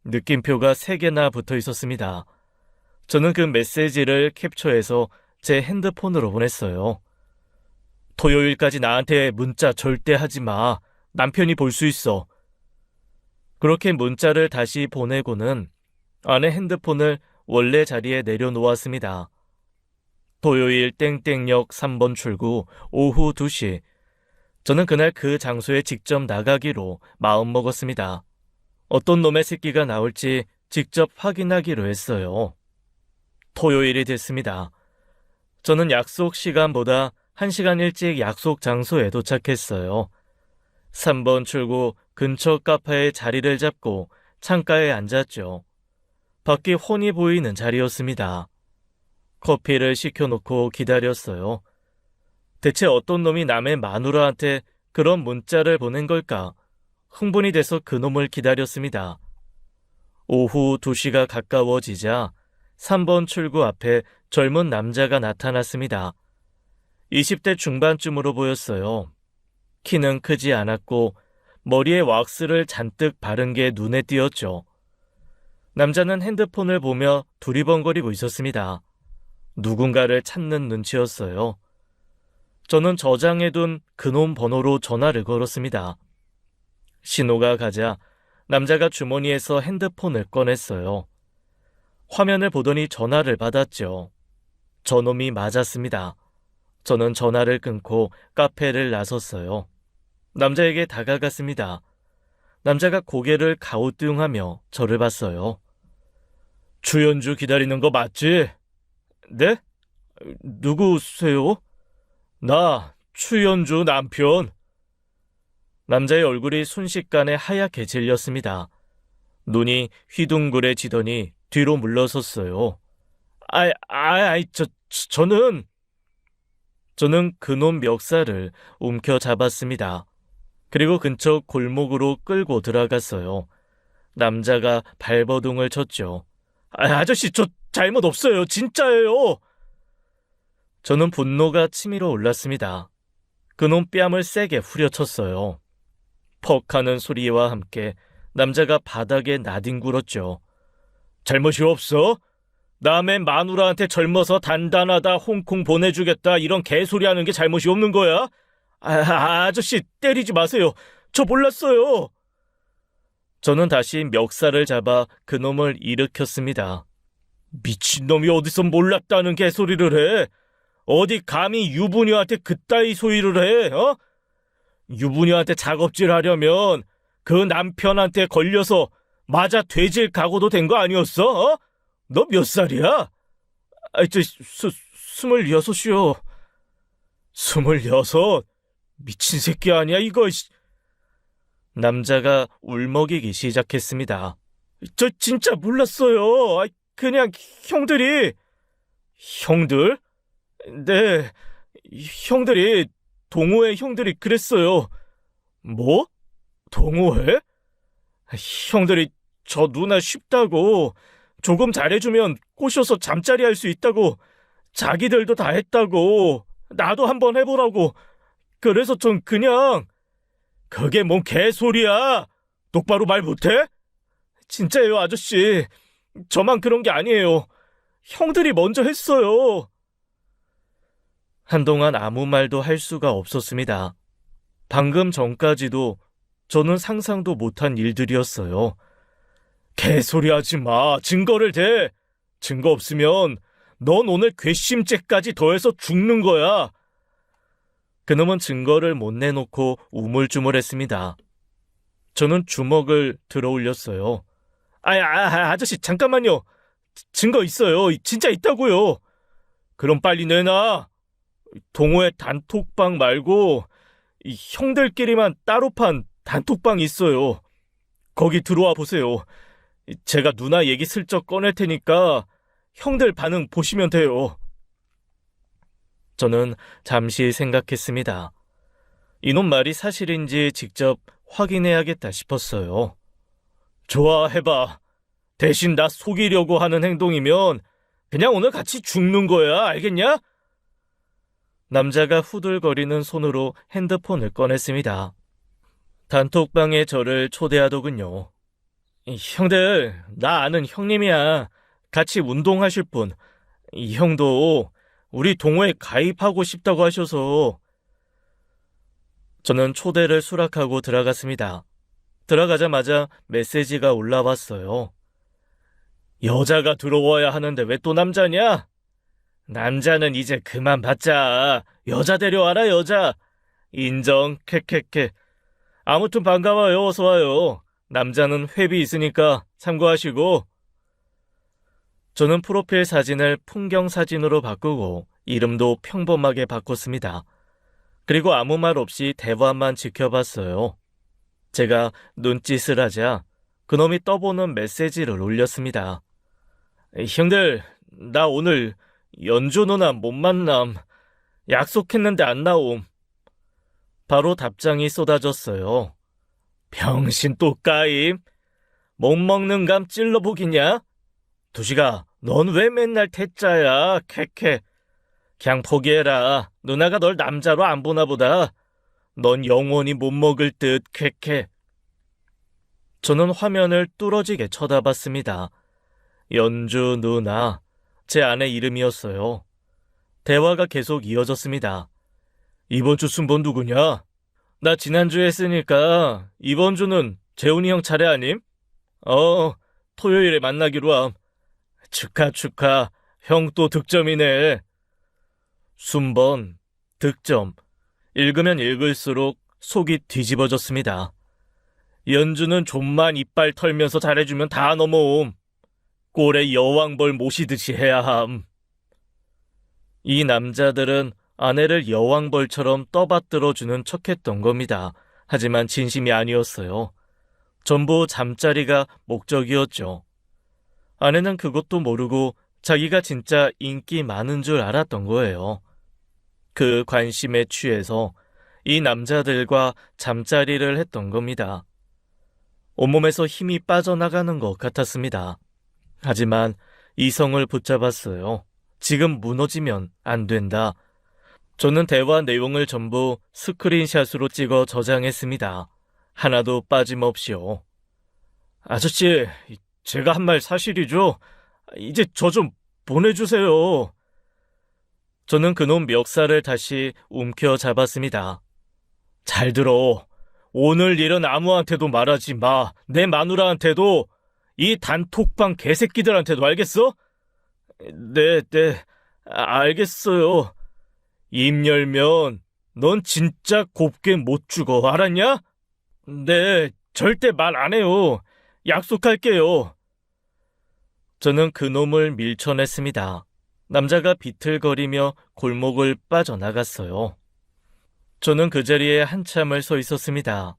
[SPEAKER 1] 느낌표가 3개나 붙어 있었습니다. 저는 그 메시지를 캡처해서 제 핸드폰으로 보냈어요. 토요일까지 나한테 문자 절대 하지 마. 남편이 볼 수 있어. 그렇게 문자를 다시 보내고는 아내 핸드폰을 원래 자리에 내려놓았습니다. 토요일 땡땡역 3번 출구 오후 2시. 저는 그날 그 장소에 직접 나가기로 마음먹었습니다. 어떤 놈의 새끼가 나올지 직접 확인하기로 했어요. 토요일이 됐습니다. 저는 약속 시간보다 1시간 일찍 약속 장소에 도착했어요. 3번 출구 근처 카페에 자리를 잡고 창가에 앉았죠. 밖이 훤히 보이는 자리였습니다. 커피를 시켜놓고 기다렸어요. 대체 어떤 놈이 남의 마누라한테 그런 문자를 보낸 걸까? 흥분이 돼서 그놈을 기다렸습니다. 오후 2시가 가까워지자 3번 출구 앞에 젊은 남자가 나타났습니다. 20대 중반쯤으로 보였어요. 키는 크지 않았고 머리에 왁스를 잔뜩 바른 게 눈에 띄었죠. 남자는 핸드폰을 보며 두리번거리고 있었습니다. 누군가를 찾는 눈치였어요. 저는 저장해둔 그놈 번호로 전화를 걸었습니다. 신호가 가자 남자가 주머니에서 핸드폰을 꺼냈어요. 화면을 보더니 전화를 받았죠. 저놈이 맞았습니다. 저는 전화를 끊고 카페를 나섰어요. 남자에게 다가갔습니다. 남자가 고개를 가우뚱하며 저를 봤어요. 주연주 기다리는 거 맞지? 네? 누구세요? 나 추연주 남편. 남자의 얼굴이 순식간에 하얗게 질렸습니다. 눈이 휘둥그레지더니 뒤로 물러섰어요. 저는 그놈 멱살을 움켜잡았습니다. 그리고 근처 골목으로 끌고 들어갔어요. 남자가 발버둥을 쳤죠. 아저씨, 저 잘못 없어요. 진짜예요. 저는 분노가 치밀어 올랐습니다. 그놈 뺨을 세게 후려쳤어요. 퍽 하는 소리와 함께 남자가 바닥에 나뒹굴었죠. 잘못이 없어? 남의 마누라한테 젊어서 단단하다 홍콩 보내주겠다 이런 개소리 하는 게 잘못이 없는 거야? 아저씨 때리지 마세요. 저 몰랐어요. 저는 다시 멱살을 잡아 그놈을 일으켰습니다. 미친놈이 어디서 몰랐다는 개소리를 해? 어디 감히 유부녀한테 그따위 소리를 해? 어? 유부녀한테 작업질 하려면 그 남편한테 걸려서 맞아 돼질 각오도 된 거 아니었어? 어? 너 몇 살이야? 26이요. 26? 미친 새끼 아니야 이거. 남자가 울먹이기 시작했습니다. 저 진짜 몰랐어요. 그냥 형들이. 형들? 네, 형들이, 동호회 형들이 그랬어요. 뭐? 동호회? 형들이 저 누나 쉽다고, 조금 잘해주면 꼬셔서 잠자리 할 수 있다고, 자기들도 다 했다고, 나도 한번 해보라고. 그래서 전 그냥. 그게 뭔 개소리야? 똑바로 말 못해? 진짜예요, 아저씨. 저만 그런 게 아니에요. 형들이 먼저 했어요. 한동안 아무 말도 할 수가 없었습니다. 방금 전까지도 저는 상상도 못한 일들이었어요. 개소리 하지 마. 증거를 대. 증거 없으면 넌 오늘 괘씸죄까지 더해서 죽는 거야. 그놈은 증거를 못 내놓고 우물쭈물했습니다. 저는 주먹을 들어 올렸어요. 아저씨 잠깐만요. 증거 있어요. 진짜 있다고요. 그럼 빨리 내놔. 동호회 단톡방 말고 이 형들끼리만 따로 판 단톡방 있어요. 거기 들어와 보세요. 제가 누나 얘기 슬쩍 꺼낼 테니까 형들 반응 보시면 돼요. 저는 잠시 생각했습니다. 이놈 말이 사실인지 직접 확인해야겠다 싶었어요. 좋아, 해봐. 대신 나 속이려고 하는 행동이면 그냥 오늘 같이 죽는 거야, 알겠냐? 남자가 후들거리는 손으로 핸드폰을 꺼냈습니다. 단톡방에 저를 초대하더군요. 형들, 나 아는 형님이야. 같이 운동하실 분. 이 형도 우리 동호회 가입하고 싶다고 하셔서. 저는 초대를 수락하고 들어갔습니다. 들어가자마자 메시지가 올라왔어요. 여자가 들어와야 하는데 왜 또 남자냐? 남자는 이제 그만 받자. 여자 데려와라, 여자. 인정, 캐캐캐. 아무튼 반가워요. 어서 와요. 남자는 회비 있으니까 참고하시고. 저는 프로필 사진을 풍경 사진으로 바꾸고 이름도 평범하게 바꿨습니다. 그리고 아무 말 없이 대화만 지켜봤어요. 제가 눈짓을 하자 그놈이 떠보는 메시지를 올렸습니다. 형들, 나 오늘 연주 누나 못 만남. 약속했는데 안 나옴. 바로 답장이 쏟아졌어요. 병신 또 까임? 못 먹는 감 찔러보기냐? 두식아, 넌 왜 맨날 태짜야? 캐캐. 그냥 포기해라. 누나가 널 남자로 안 보나 보다. 넌 영원히 못 먹을 듯, 캐캐. 저는 화면을 뚫어지게 쳐다봤습니다. 연주 누나, 제 아내 이름이었어요. 대화가 계속 이어졌습니다. 이번 주 순번 누구냐? 나 지난주에 했으니까 이번 주는 재훈이 형 차례 아님? 토요일에 만나기로 함. 축하. 형 또 득점이네. 순번, 득점. 읽으면 읽을수록 속이 뒤집어졌습니다. 연주는 좀만 이빨 털면서 잘해주면 다 넘어옴. 꼴에 여왕벌 모시듯이 해야 함. 이 남자들은 아내를 여왕벌처럼 떠받들어주는 척했던 겁니다. 하지만 진심이 아니었어요. 전부 잠자리가 목적이었죠. 아내는 그것도 모르고 자기가 진짜 인기 많은 줄 알았던 거예요. 그 관심에 취해서 이 남자들과 잠자리를 했던 겁니다. 온몸에서 힘이 빠져나가는 것 같았습니다. 하지만 이성을 붙잡았어요. 지금 무너지면 안 된다. 저는 대화 내용을 전부 스크린샷으로 찍어 저장했습니다. 하나도 빠짐없이요. 아저씨, 제가 한 말 사실이죠? 이제 저 좀 보내주세요. 저는 그놈 멱살을 다시 움켜잡았습니다. 잘 들어. 오늘 일은 아무한테도 말하지 마. 내 마누라한테도, 이 단톡방 개새끼들한테도, 알겠어? 네, 알겠어요. 입 열면 넌 진짜 곱게 못 죽어, 알았냐? 네, 절대 말 안 해요. 약속할게요. 저는 그놈을 밀쳐냈습니다. 남자가 비틀거리며 골목을 빠져나갔어요. 저는 그 자리에 한참을 서 있었습니다.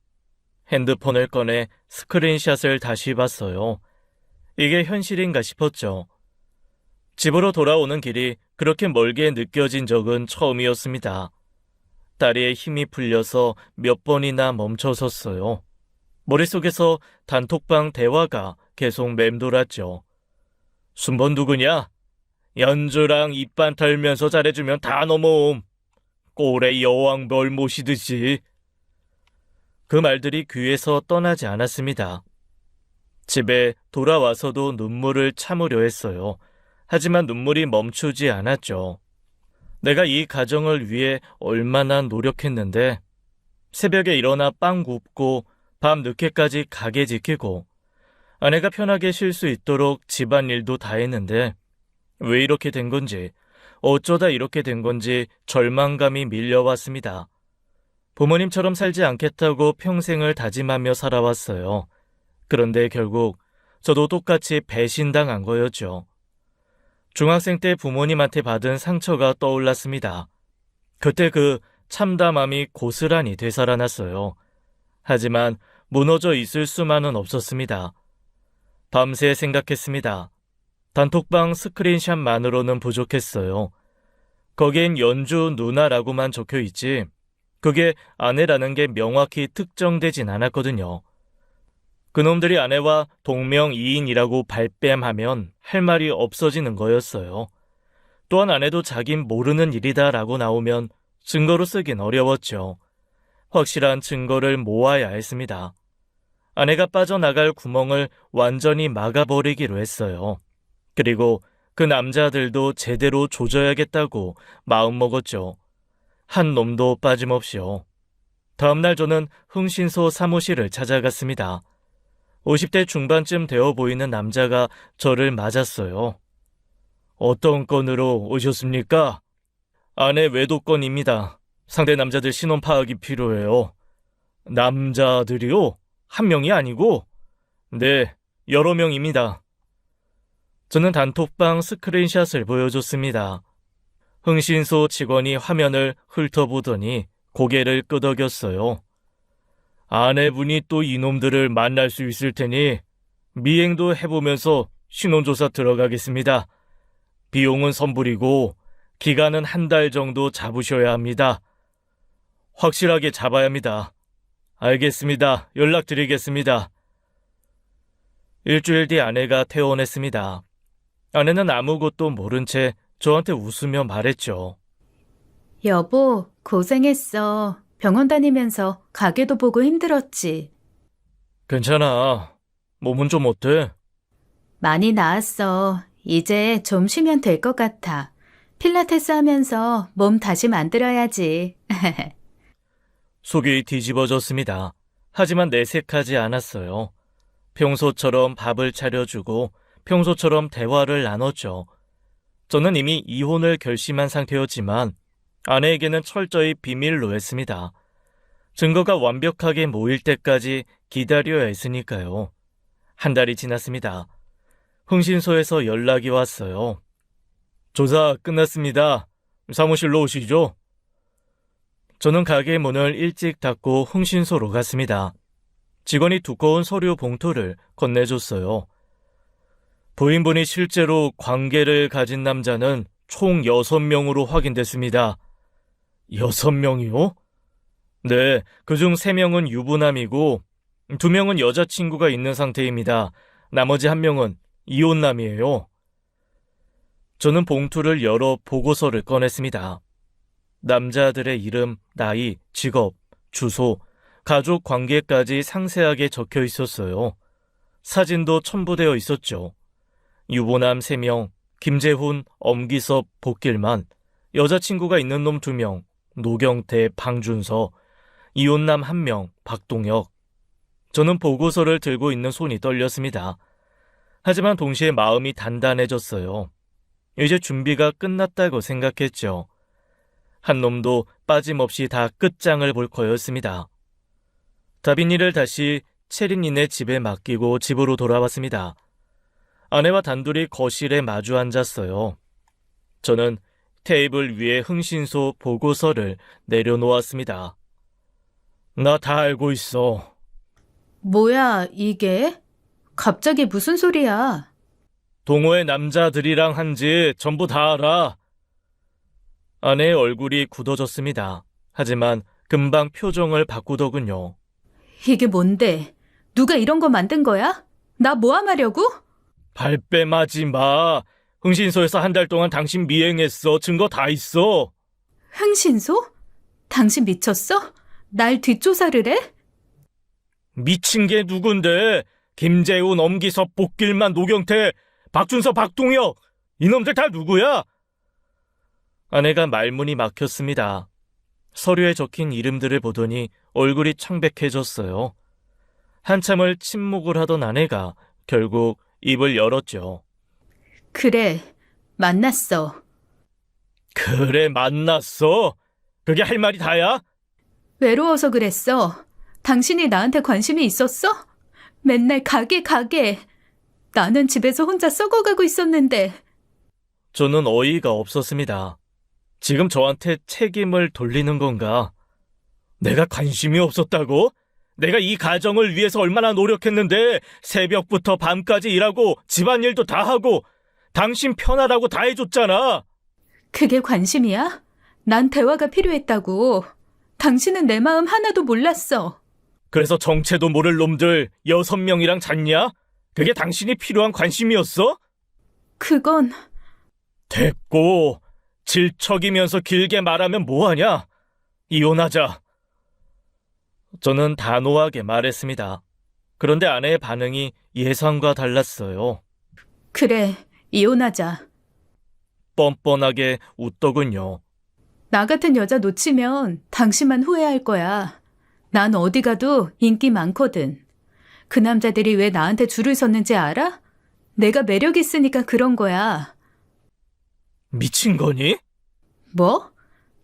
[SPEAKER 1] 핸드폰을 꺼내 스크린샷을 다시 봤어요. 이게 현실인가 싶었죠. 집으로 돌아오는 길이 그렇게 멀게 느껴진 적은 처음이었습니다. 다리에 힘이 풀려서 몇 번이나 멈춰섰어요. 머릿속에서 단톡방 대화가 계속 맴돌았죠. 순번 누구냐? 연주랑 입반 털면서 잘해주면 다 넘어옴. 꼴에 여왕벌 모시듯이. 그 말들이 귀에서 떠나지 않았습니다. 집에 돌아와서도 눈물을 참으려 했어요. 하지만 눈물이 멈추지 않았죠. 내가 이 가정을 위해 얼마나 노력했는데 새벽에 일어나 빵 굽고 밤 늦게까지 가게 지키고 아내가 편하게 쉴 수 있도록 집안일도 다 했는데 왜 이렇게 된 건지 어쩌다 이렇게 된 건지 절망감이 밀려왔습니다. 부모님처럼 살지 않겠다고 평생을 다짐하며 살아왔어요. 그런데 결국 저도 똑같이 배신당한 거였죠. 중학생 때 부모님한테 받은 상처가 떠올랐습니다. 그때 그 참담함이 고스란히 되살아났어요. 하지만 무너져 있을 수만은 없었습니다. 밤새 생각했습니다. 단톡방 스크린샷만으로는 부족했어요. 거기엔 연주 누나라고만 적혀있지 그게 아내라는 게 명확히 특정되진 않았거든요. 그놈들이 아내와 동명이인이라고 발뺌하면 할 말이 없어지는 거였어요. 또한 아내도 자긴 모르는 일이다라고 나오면 증거로 쓰긴 어려웠죠. 확실한 증거를 모아야 했습니다. 아내가 빠져나갈 구멍을 완전히 막아버리기로 했어요. 그리고 그 남자들도 제대로 조져야겠다고 마음먹었죠. 한 놈도 빠짐없이요. 다음날 저는 흥신소 사무실을 찾아갔습니다. 50대 중반쯤 되어 보이는 남자가 저를 맞았어요. 어떤 건으로 오셨습니까? 아내 외도 건입니다. 상대 남자들 신원 파악이 필요해요. 남자들이요? 한 명이 아니고? 네, 여러 명입니다. 저는 단톡방 스크린샷을 보여줬습니다. 흥신소 직원이 화면을 훑어보더니 고개를 끄덕였어요. 아내분이 또 이놈들을 만날 수 있을 테니 미행도 해보면서 신원조사 들어가겠습니다. 비용은 선불이고 기간은 한 달 정도 잡으셔야 합니다. 확실하게 잡아야 합니다. 알겠습니다. 연락드리겠습니다. 일주일 뒤 아내가 퇴원했습니다. 아내는 아무것도 모른 채 저한테 웃으며 말했죠.
[SPEAKER 2] 여보, 고생했어. 병원 다니면서 가게도 보고 힘들었지.
[SPEAKER 1] 괜찮아. 몸은 좀 어때?
[SPEAKER 2] 많이 나았어. 이제 좀 쉬면 될 것 같아. 필라테스 하면서 몸 다시 만들어야지.
[SPEAKER 1] 속이 뒤집어졌습니다. 하지만 내색하지 않았어요. 평소처럼 밥을 차려주고 평소처럼 대화를 나눴죠. 저는 이미 이혼을 결심한 상태였지만 아내에게는 철저히 비밀로 했습니다. 증거가 완벽하게 모일 때까지 기다려야 했으니까요. 한 달이 지났습니다. 흥신소에서 연락이 왔어요. 조사 끝났습니다. 사무실로 오시죠. 저는 가게 문을 일찍 닫고 흥신소로 갔습니다. 직원이 두꺼운 서류 봉투를 건네줬어요. 부인분이 실제로 관계를 가진 남자는 총 6명으로 확인됐습니다. 6명이요? 네, 그중 3명은 유부남이고 2명은 여자친구가 있는 상태입니다. 나머지 1명은 이혼남이에요. 저는 봉투를 열어 보고서를 꺼냈습니다. 남자들의 이름, 나이, 직업, 주소, 가족 관계까지 상세하게 적혀 있었어요. 사진도 첨부되어 있었죠. 유부남 3명, 김재훈, 엄기섭, 복길만, 여자친구가 있는 놈 2명, 노경태, 방준서, 이혼남 1명, 박동혁. 저는 보고서를 들고 있는 손이 떨렸습니다. 하지만 동시에 마음이 단단해졌어요. 이제 준비가 끝났다고 생각했죠. 한 놈도 빠짐없이 다 끝장을 볼 거였습니다. 다빈이를 다시 체린이네 집에 맡기고 집으로 돌아왔습니다. 아내와 단둘이 거실에 마주 앉았어요. 저는 테이블 위에 흥신소 보고서를 내려놓았습니다. 나 다 알고 있어.
[SPEAKER 2] 뭐야, 이게? 갑자기 무슨 소리야?
[SPEAKER 1] 동호회 남자들이랑 한 짓 전부 다 알아. 아내의 얼굴이 굳어졌습니다. 하지만 금방 표정을 바꾸더군요.
[SPEAKER 2] 이게 뭔데? 누가 이런 거 만든 거야? 나 모함하려고?
[SPEAKER 1] 발뺌하지 마. 흥신소에서 한 달 동안 당신 미행했어. 증거 다 있어.
[SPEAKER 2] 흥신소? 당신 미쳤어? 날 뒷조사를 해?
[SPEAKER 1] 미친 게 누군데? 김재훈, 엄기섭, 복길만, 노경태, 박준서, 박동혁 이놈들 다 누구야? 아내가 말문이 막혔습니다. 서류에 적힌 이름들을 보더니 얼굴이 창백해졌어요. 한참을 침묵을 하던 아내가 결국 입을 열었죠.
[SPEAKER 2] 그래, 만났어.
[SPEAKER 1] 그래, 만났어? 그게 할 말이 다야?
[SPEAKER 2] 외로워서 그랬어. 당신이 나한테 관심이 있었어? 맨날 가게. 나는 집에서 혼자 썩어가고 있었는데.
[SPEAKER 1] 저는 어이가 없었습니다. 지금 저한테 책임을 돌리는 건가? 내가 관심이 없었다고? 내가 이 가정을 위해서 얼마나 노력했는데 새벽부터 밤까지 일하고 집안일도 다 하고 당신 편하라고 다 해줬잖아.
[SPEAKER 2] 그게 관심이야? 난 대화가 필요했다고. 당신은 내 마음 하나도 몰랐어.
[SPEAKER 1] 그래서 정체도 모를 놈들 6명이랑 잤냐? 그게 당신이 필요한 관심이었어?
[SPEAKER 2] 그건
[SPEAKER 1] 됐고, 질척이면서 길게 말하면 뭐하냐? 이혼하자. 저는 단호하게 말했습니다. 그런데 아내의 반응이 예상과 달랐어요.
[SPEAKER 2] 그래, 이혼하자.
[SPEAKER 1] 뻔뻔하게 웃더군요.
[SPEAKER 2] 나 같은 여자 놓치면 당신만 후회할 거야. 난 어디 가도 인기 많거든. 그 남자들이 왜 나한테 줄을 섰는지 알아? 내가 매력 있으니까 그런 거야.
[SPEAKER 1] 미친 거니?
[SPEAKER 2] 뭐?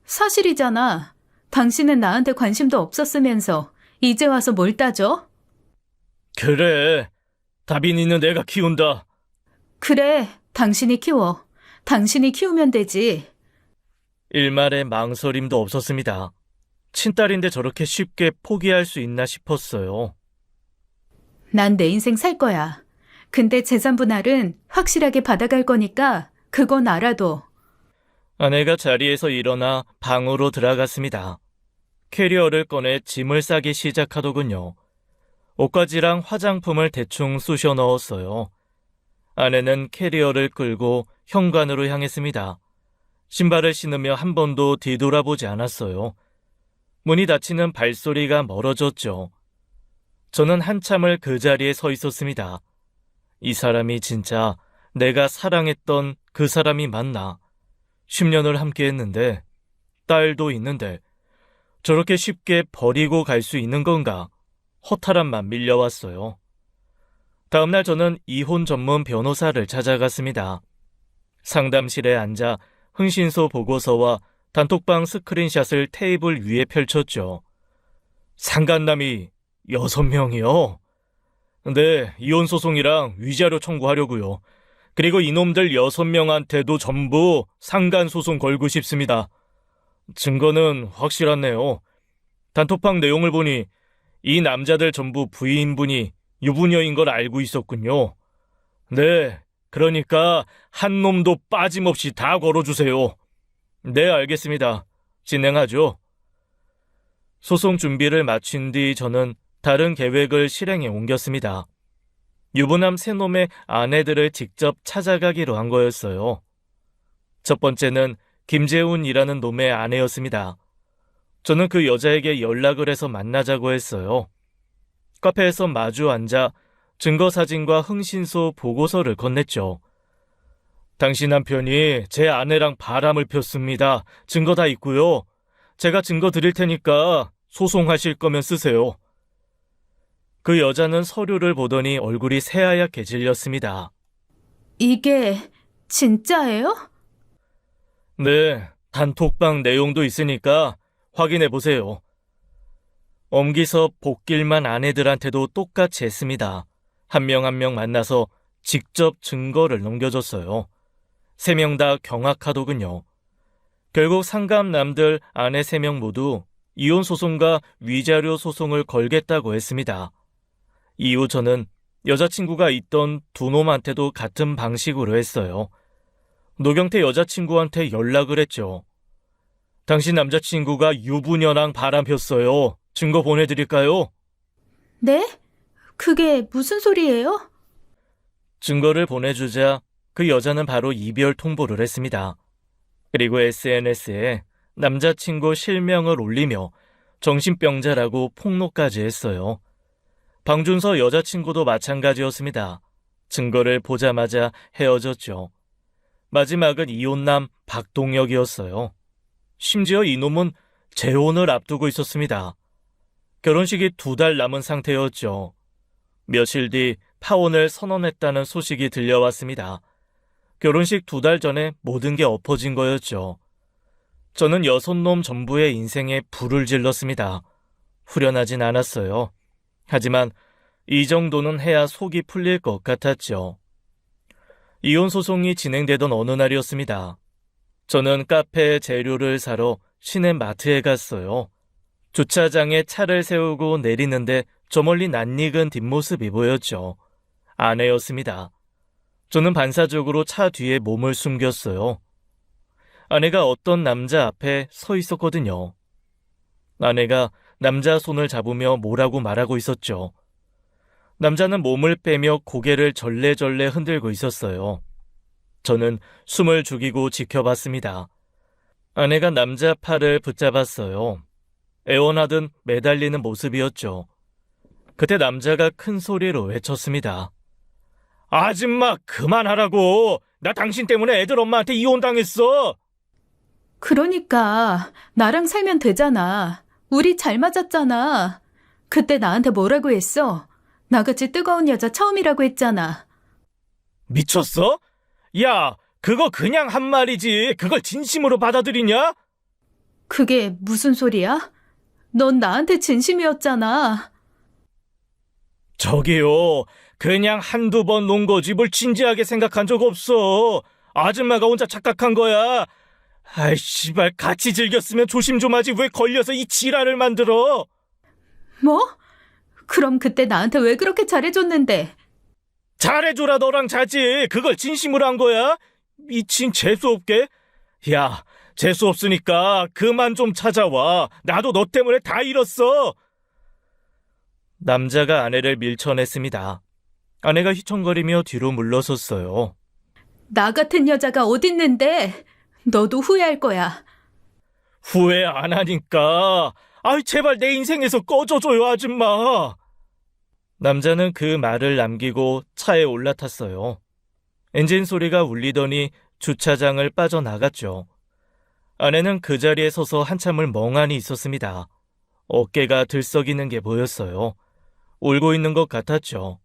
[SPEAKER 2] 사실이잖아. 당신은 나한테 관심도 없었으면서 이제 와서 뭘 따져?
[SPEAKER 1] 그래, 다빈이는 내가 키운다.
[SPEAKER 2] 그래, 당신이 키워. 당신이 키우면 되지.
[SPEAKER 1] 일말의 망설임도 없었습니다. 친딸인데 저렇게 쉽게 포기할 수 있나 싶었어요.
[SPEAKER 2] 난 내 인생 살 거야. 근데 재산 분할은 확실하게 받아갈 거니까 그건 알아둬.
[SPEAKER 1] 아내가 자리에서 일어나 방으로 들어갔습니다. 캐리어를 꺼내 짐을 싸기 시작하더군요. 옷가지랑 화장품을 대충 쑤셔 넣었어요. 아내는 캐리어를 끌고 현관으로 향했습니다. 신발을 신으며 한 번도 뒤돌아보지 않았어요. 문이 닫히는 발소리가 멀어졌죠. 저는 한참을 그 자리에 서 있었습니다. 이 사람이 진짜 내가 사랑했던 그 사람이 맞나? 10년을 함께 했는데, 딸도 있는데, 저렇게 쉽게 버리고 갈 수 있는 건가? 허탈함만 밀려왔어요. 다음날 저는 이혼 전문 변호사를 찾아갔습니다. 상담실에 앉아 흥신소 보고서와 단톡방 스크린샷을 테이블 위에 펼쳤죠. 상간남이 6명이요? 네, 이혼소송이랑 위자료 청구하려고요. 그리고 이놈들 6명한테도 전부 상간소송 걸고 싶습니다. 증거는 확실하네요. 단톡방 내용을 보니 이 남자들 전부 부인분이 유부녀인 걸 알고 있었군요. 네, 그러니까 한 놈도 빠짐없이 다 걸어주세요. 네, 알겠습니다. 진행하죠. 소송 준비를 마친 뒤 저는 다른 계획을 실행에 옮겼습니다. 유부남 3놈의 아내들을 직접 찾아가기로 한 거였어요. 첫 번째는 김재훈이라는 놈의 아내였습니다. 저는 그 여자에게 연락을 해서 만나자고 했어요. 카페에서 마주 앉아 증거사진과 흥신소 보고서를 건넸죠. 당신 남편이 제 아내랑 바람을 폈습니다. 증거 다 있고요. 제가 증거 드릴 테니까 소송하실 거면 쓰세요. 그 여자는 서류를 보더니 얼굴이 새하얗게 질렸습니다.
[SPEAKER 2] 이게 진짜예요?
[SPEAKER 1] 네, 단톡방 내용도 있으니까 확인해 보세요. 엄기섭, 복길만 아내들한테도 똑같이 했습니다. 한 명 한 명 만나서 직접 증거를 넘겨줬어요. 3명 다 경악하더군요. 결국 상감남들 아내 3명 모두 이혼 소송과 위자료 소송을 걸겠다고 했습니다. 이후 저는 여자친구가 있던 2놈한테도 같은 방식으로 했어요. 노경태 여자친구한테 연락을 했죠. 당신 남자친구가 유부녀랑 바람 폈어요. 증거 보내드릴까요?
[SPEAKER 2] 네? 그게 무슨 소리예요?
[SPEAKER 1] 증거를 보내주자 그 여자는 바로 이별 통보를 했습니다. 그리고 SNS에 남자친구 실명을 올리며 정신병자라고 폭로까지 했어요. 방준서 여자친구도 마찬가지였습니다. 증거를 보자마자 헤어졌죠. 마지막은 이혼남 박동혁이었어요. 심지어 이놈은 재혼을 앞두고 있었습니다. 결혼식이 2달 남은 상태였죠. 며칠 뒤 파혼을 선언했다는 소식이 들려왔습니다. 결혼식 2달 전에 모든 게 엎어진 거였죠. 저는 여손놈 전부의 인생에 불을 질렀습니다. 후련하진 않았어요. 하지만 이 정도는 해야 속이 풀릴 것 같았죠. 이혼 소송이 진행되던 어느 날이었습니다. 저는 카페에 재료를 사러 시내 마트에 갔어요. 주차장에 차를 세우고 내리는데 저 멀리 낯익은 뒷모습이 보였죠. 아내였습니다. 저는 반사적으로 차 뒤에 몸을 숨겼어요. 아내가 어떤 남자 앞에 서 있었거든요. 아내가 남자 손을 잡으며 뭐라고 말하고 있었죠. 남자는 몸을 빼며 고개를 절레절레 흔들고 있었어요. 저는 숨을 죽이고 지켜봤습니다. 아내가 남자 팔을 붙잡았어요. 애원하듯 매달리는 모습이었죠. 그때 남자가 큰 소리로 외쳤습니다. 아줌마 그만하라고! 나 당신 때문에 애들 엄마한테 이혼당했어!
[SPEAKER 2] 그러니까 나랑 살면 되잖아. 우리 잘 맞았잖아. 그때 나한테 뭐라고 했어? 나같이 뜨거운 여자 처음이라고 했잖아.
[SPEAKER 1] 미쳤어? 야, 그거 그냥 한 말이지. 그걸 진심으로 받아들이냐?
[SPEAKER 2] 그게 무슨 소리야? 넌 나한테 진심이었잖아.
[SPEAKER 1] 저기요, 그냥 한두 번 논 거지 뭘 진지하게 생각한 적 없어. 아줌마가 혼자 착각한 거야. 아이 씨발, 같이 즐겼으면 조심 좀 하지 왜 걸려서 이 지랄을 만들어?
[SPEAKER 2] 뭐? 그럼 그때 나한테 왜 그렇게 잘해줬는데?
[SPEAKER 1] 잘해줘라 너랑 자지. 그걸 진심으로 한 거야? 미친 재수없게? 야, 재수없으니까 그만 좀 찾아와. 나도 너 때문에 다 잃었어. 남자가 아내를 밀쳐냈습니다. 아내가 휘청거리며 뒤로 물러섰어요.
[SPEAKER 2] 나 같은 여자가 어딨는데? 너도 후회할 거야.
[SPEAKER 1] 후회 안 하니까. 아이 제발 내 인생에서 꺼져줘요 아줌마. 남자는 그 말을 남기고 차에 올라탔어요. 엔진 소리가 울리더니 주차장을 빠져나갔죠. 아내는 그 자리에 서서 한참을 멍하니 있었습니다. 어깨가 들썩이는 게 보였어요. 울고 있는 것 같았죠.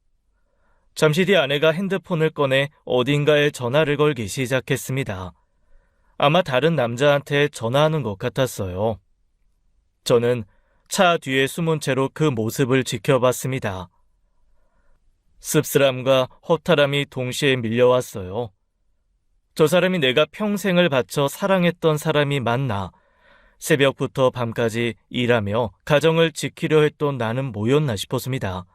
[SPEAKER 1] 잠시 뒤 아내가 핸드폰을 꺼내 어딘가에 전화를 걸기 시작했습니다. 아마 다른 남자한테 전화하는 것 같았어요. 저는 차 뒤에 숨은 채로 그 모습을 지켜봤습니다. 씁쓸함과 허탈함이 동시에 밀려왔어요. 저 사람이 내가 평생을 바쳐 사랑했던 사람이 맞나? 새벽부터 밤까지 일하며 가정을 지키려 했던 나는 뭐였나 싶었습니다.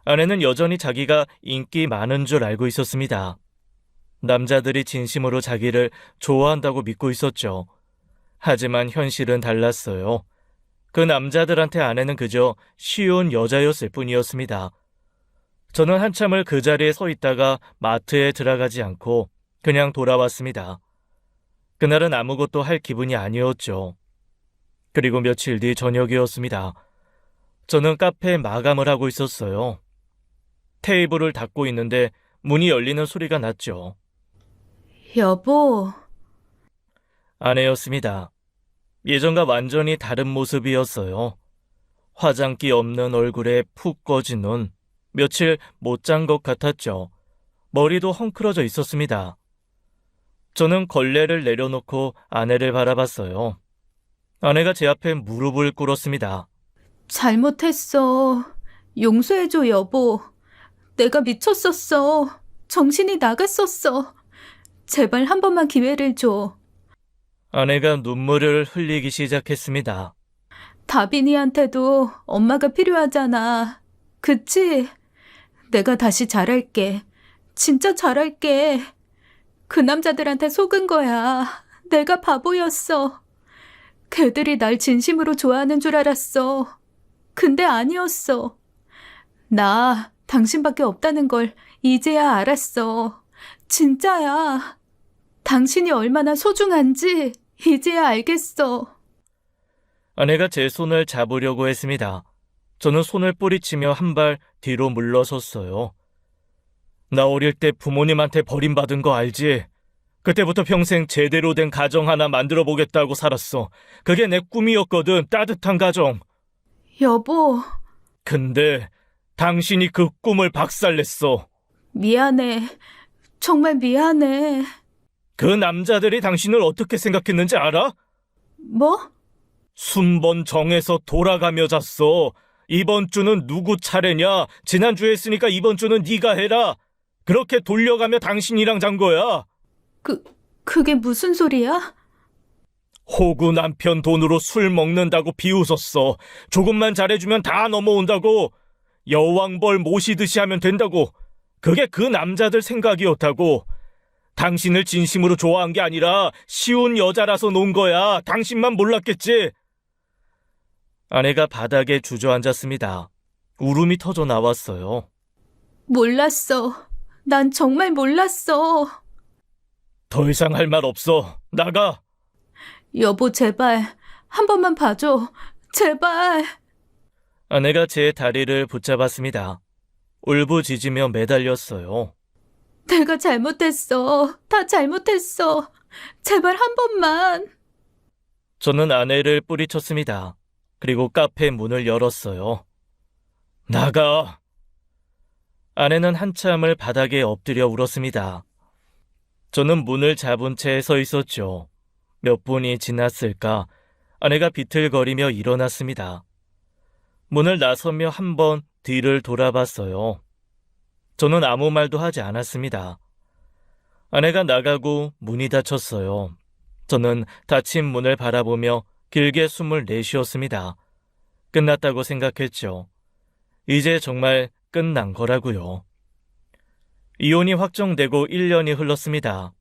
[SPEAKER 1] 아내는 여전히 자기가 인기 많은 줄 알고 있었습니다. 남자들이 진심으로 자기를 좋아한다고 믿고 있었죠. 하지만 현실은 달랐어요. 그 남자들한테 아내는 그저 쉬운 여자였을 뿐이었습니다. 저는 한참을 그 자리에 서 있다가 마트에 들어가지 않고 그냥 돌아왔습니다. 그날은 아무것도 할 기분이 아니었죠. 그리고 며칠 뒤 저녁이었습니다. 저는 카페에 마감을 하고 있었어요. 테이블을 닫고 있는데 문이 열리는 소리가 났죠.
[SPEAKER 2] 여보,
[SPEAKER 1] 아내였습니다. 예전과 완전히 다른 모습이었어요. 화장기 없는 얼굴에 푹 꺼진 눈, 며칠 못 잔 것 같았죠. 머리도 헝클어져 있었습니다. 저는 걸레를 내려놓고 아내를 바라봤어요. 아내가 제 앞에 무릎을 꿇었습니다.
[SPEAKER 2] 잘못했어. 용서해줘, 여보. 내가 미쳤었어. 정신이 나갔었어. 제발 한 번만 기회를 줘.
[SPEAKER 1] 아내가 눈물을 흘리기 시작했습니다.
[SPEAKER 2] 다빈이한테도 엄마가 필요하잖아. 그치? 내가 다시 잘할게. 진짜 잘할게. 그 남자들한테 속은 거야. 내가 바보였어. 걔들이 날 진심으로 좋아하는 줄 알았어. 근데 아니었어. 나 당신밖에 없다는 걸 이제야 알았어. 진짜야. 당신이 얼마나 소중한지 이제야 알겠어.
[SPEAKER 1] 아내가 제 손을 잡으려고 했습니다. 저는 손을 뿌리치며 한 발 뒤로 물러섰어요. 나 어릴 때 부모님한테 버림받은 거 알지? 그때부터 평생 제대로 된 가정 하나 만들어 보겠다고 살았어. 그게 내 꿈이었거든, 따뜻한 가정.
[SPEAKER 2] 여보,
[SPEAKER 1] 근데 당신이 그 꿈을 박살냈어.
[SPEAKER 2] 미안해. 정말 미안해.
[SPEAKER 1] 그 남자들이 당신을 어떻게 생각했는지 알아?
[SPEAKER 2] 뭐?
[SPEAKER 1] 순번 정해서 돌아가며 잤어. 이번 주는 누구 차례냐? 지난주에 했으니까 이번 주는 네가 해라. 그렇게 돌려가며 당신이랑 잔 거야.
[SPEAKER 2] 그게 무슨 소리야?
[SPEAKER 1] 호구 남편 돈으로 술 먹는다고 비웃었어. 조금만 잘해주면 다 넘어온다고. 여왕벌 모시듯이 하면 된다고. 그게 그 남자들 생각이었다고. 당신을 진심으로 좋아한 게 아니라 쉬운 여자라서 논 거야. 당신만 몰랐겠지. 아내가 바닥에 주저앉았습니다. 울음이 터져 나왔어요.
[SPEAKER 2] 몰랐어. 난 정말 몰랐어.
[SPEAKER 1] 더 이상 할 말 없어. 나가.
[SPEAKER 2] 여보, 제발. 한 번만 봐줘. 제발.
[SPEAKER 1] 아내가 제 다리를 붙잡았습니다. 울부짖으며 매달렸어요.
[SPEAKER 2] 내가 잘못했어. 다 잘못했어. 제발 한 번만.
[SPEAKER 1] 저는 아내를 뿌리쳤습니다. 그리고 카페 문을 열었어요. 나가! 아내는 한참을 바닥에 엎드려 울었습니다. 저는 문을 잡은 채 서 있었죠. 몇 분이 지났을까 아내가 비틀거리며 일어났습니다. 문을 나서며 한번 뒤를 돌아봤어요. 저는 아무 말도 하지 않았습니다. 아내가 나가고 문이 닫혔어요. 저는 닫힌 문을 바라보며 길게 숨을 내쉬었습니다. 끝났다고 생각했죠. 이제 정말 끝난 거라고요. 이혼이 확정되고 1년이 흘렀습니다.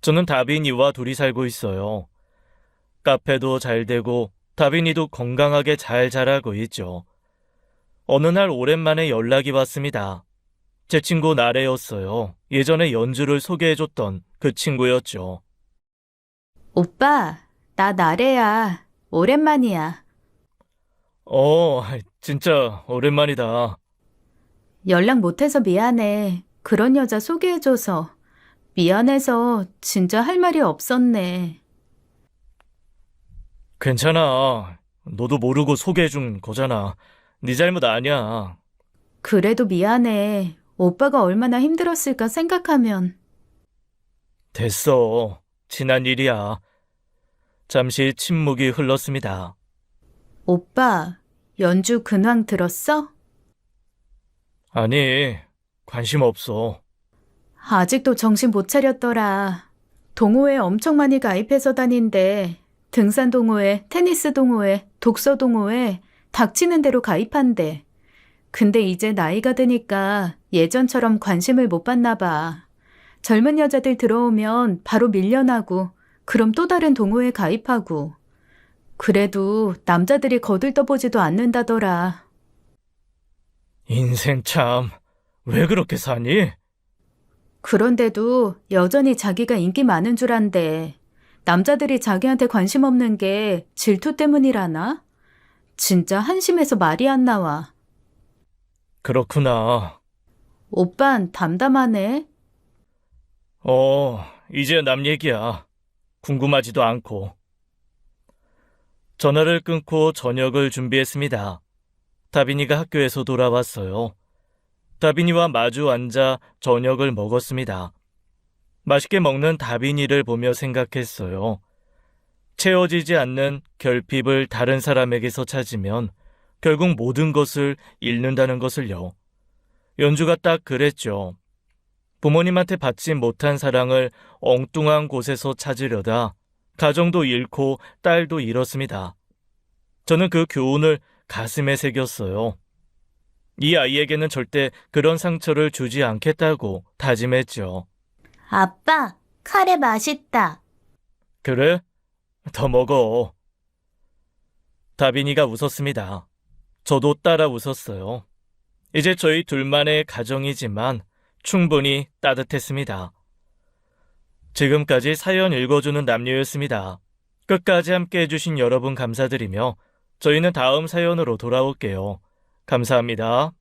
[SPEAKER 1] 저는 다빈이와 둘이 살고 있어요. 카페도 잘 되고 다빈이도 건강하게 잘 자라고 있죠. 어느 날 오랜만에 연락이 왔습니다. 제 친구 나래였어요. 예전에 연주를 소개해줬던 그 친구였죠.
[SPEAKER 2] 오빠, 나 나래야. 오랜만이야.
[SPEAKER 1] 진짜 오랜만이다.
[SPEAKER 2] 연락 못해서 미안해. 그런 여자 소개해줘서. 미안해서 진짜 할 말이 없었네.
[SPEAKER 1] 괜찮아. 너도 모르고 소개해준 거잖아. 네 잘못 아니야.
[SPEAKER 2] 그래도 미안해. 오빠가 얼마나 힘들었을까 생각하면.
[SPEAKER 1] 됐어. 지난 일이야. 잠시 침묵이 흘렀습니다.
[SPEAKER 2] 오빠, 연주 근황 들었어?
[SPEAKER 1] 아니, 관심 없어.
[SPEAKER 2] 아직도 정신 못 차렸더라. 동호회 엄청 많이 가입해서 다닌대. 등산 동호회, 테니스 동호회, 독서 동호회, 닥치는 대로 가입한대. 근데 이제 나이가 드니까 예전처럼 관심을 못 받나 봐. 젊은 여자들 들어오면 바로 밀려나고, 그럼 또 다른 동호회 가입하고. 그래도 남자들이 거들떠보지도 않는다더라.
[SPEAKER 1] 인생 참, 왜 그렇게 사니?
[SPEAKER 2] 그런데도 여전히 자기가 인기 많은 줄 안대. 남자들이 자기한테 관심 없는 게 질투 때문이라나? 진짜 한심해서 말이 안 나와.
[SPEAKER 1] 그렇구나.
[SPEAKER 2] 오빤 담담하네.
[SPEAKER 1] 이제 남 얘기야. 궁금하지도 않고. 전화를 끊고 저녁을 준비했습니다. 다빈이가 학교에서 돌아왔어요. 다빈이와 마주 앉아 저녁을 먹었습니다. 맛있게 먹는 다빈이를 보며 생각했어요. 채워지지 않는 결핍을 다른 사람에게서 찾으면 결국 모든 것을 잃는다는 것을요. 연주가 딱 그랬죠. 부모님한테 받지 못한 사랑을 엉뚱한 곳에서 찾으려다 가정도 잃고 딸도 잃었습니다. 저는 그 교훈을 가슴에 새겼어요. 이 아이에게는 절대 그런 상처를 주지 않겠다고 다짐했죠.
[SPEAKER 3] 아빠, 카레 맛있다.
[SPEAKER 1] 그래? 더 먹어. 다빈이가 웃었습니다. 저도 따라 웃었어요. 이제 저희 둘만의 가정이지만 충분히 따뜻했습니다. 지금까지 사연 읽어주는 남녀였습니다. 끝까지 함께 해주신 여러분 감사드리며 저희는 다음 사연으로 돌아올게요. 감사합니다.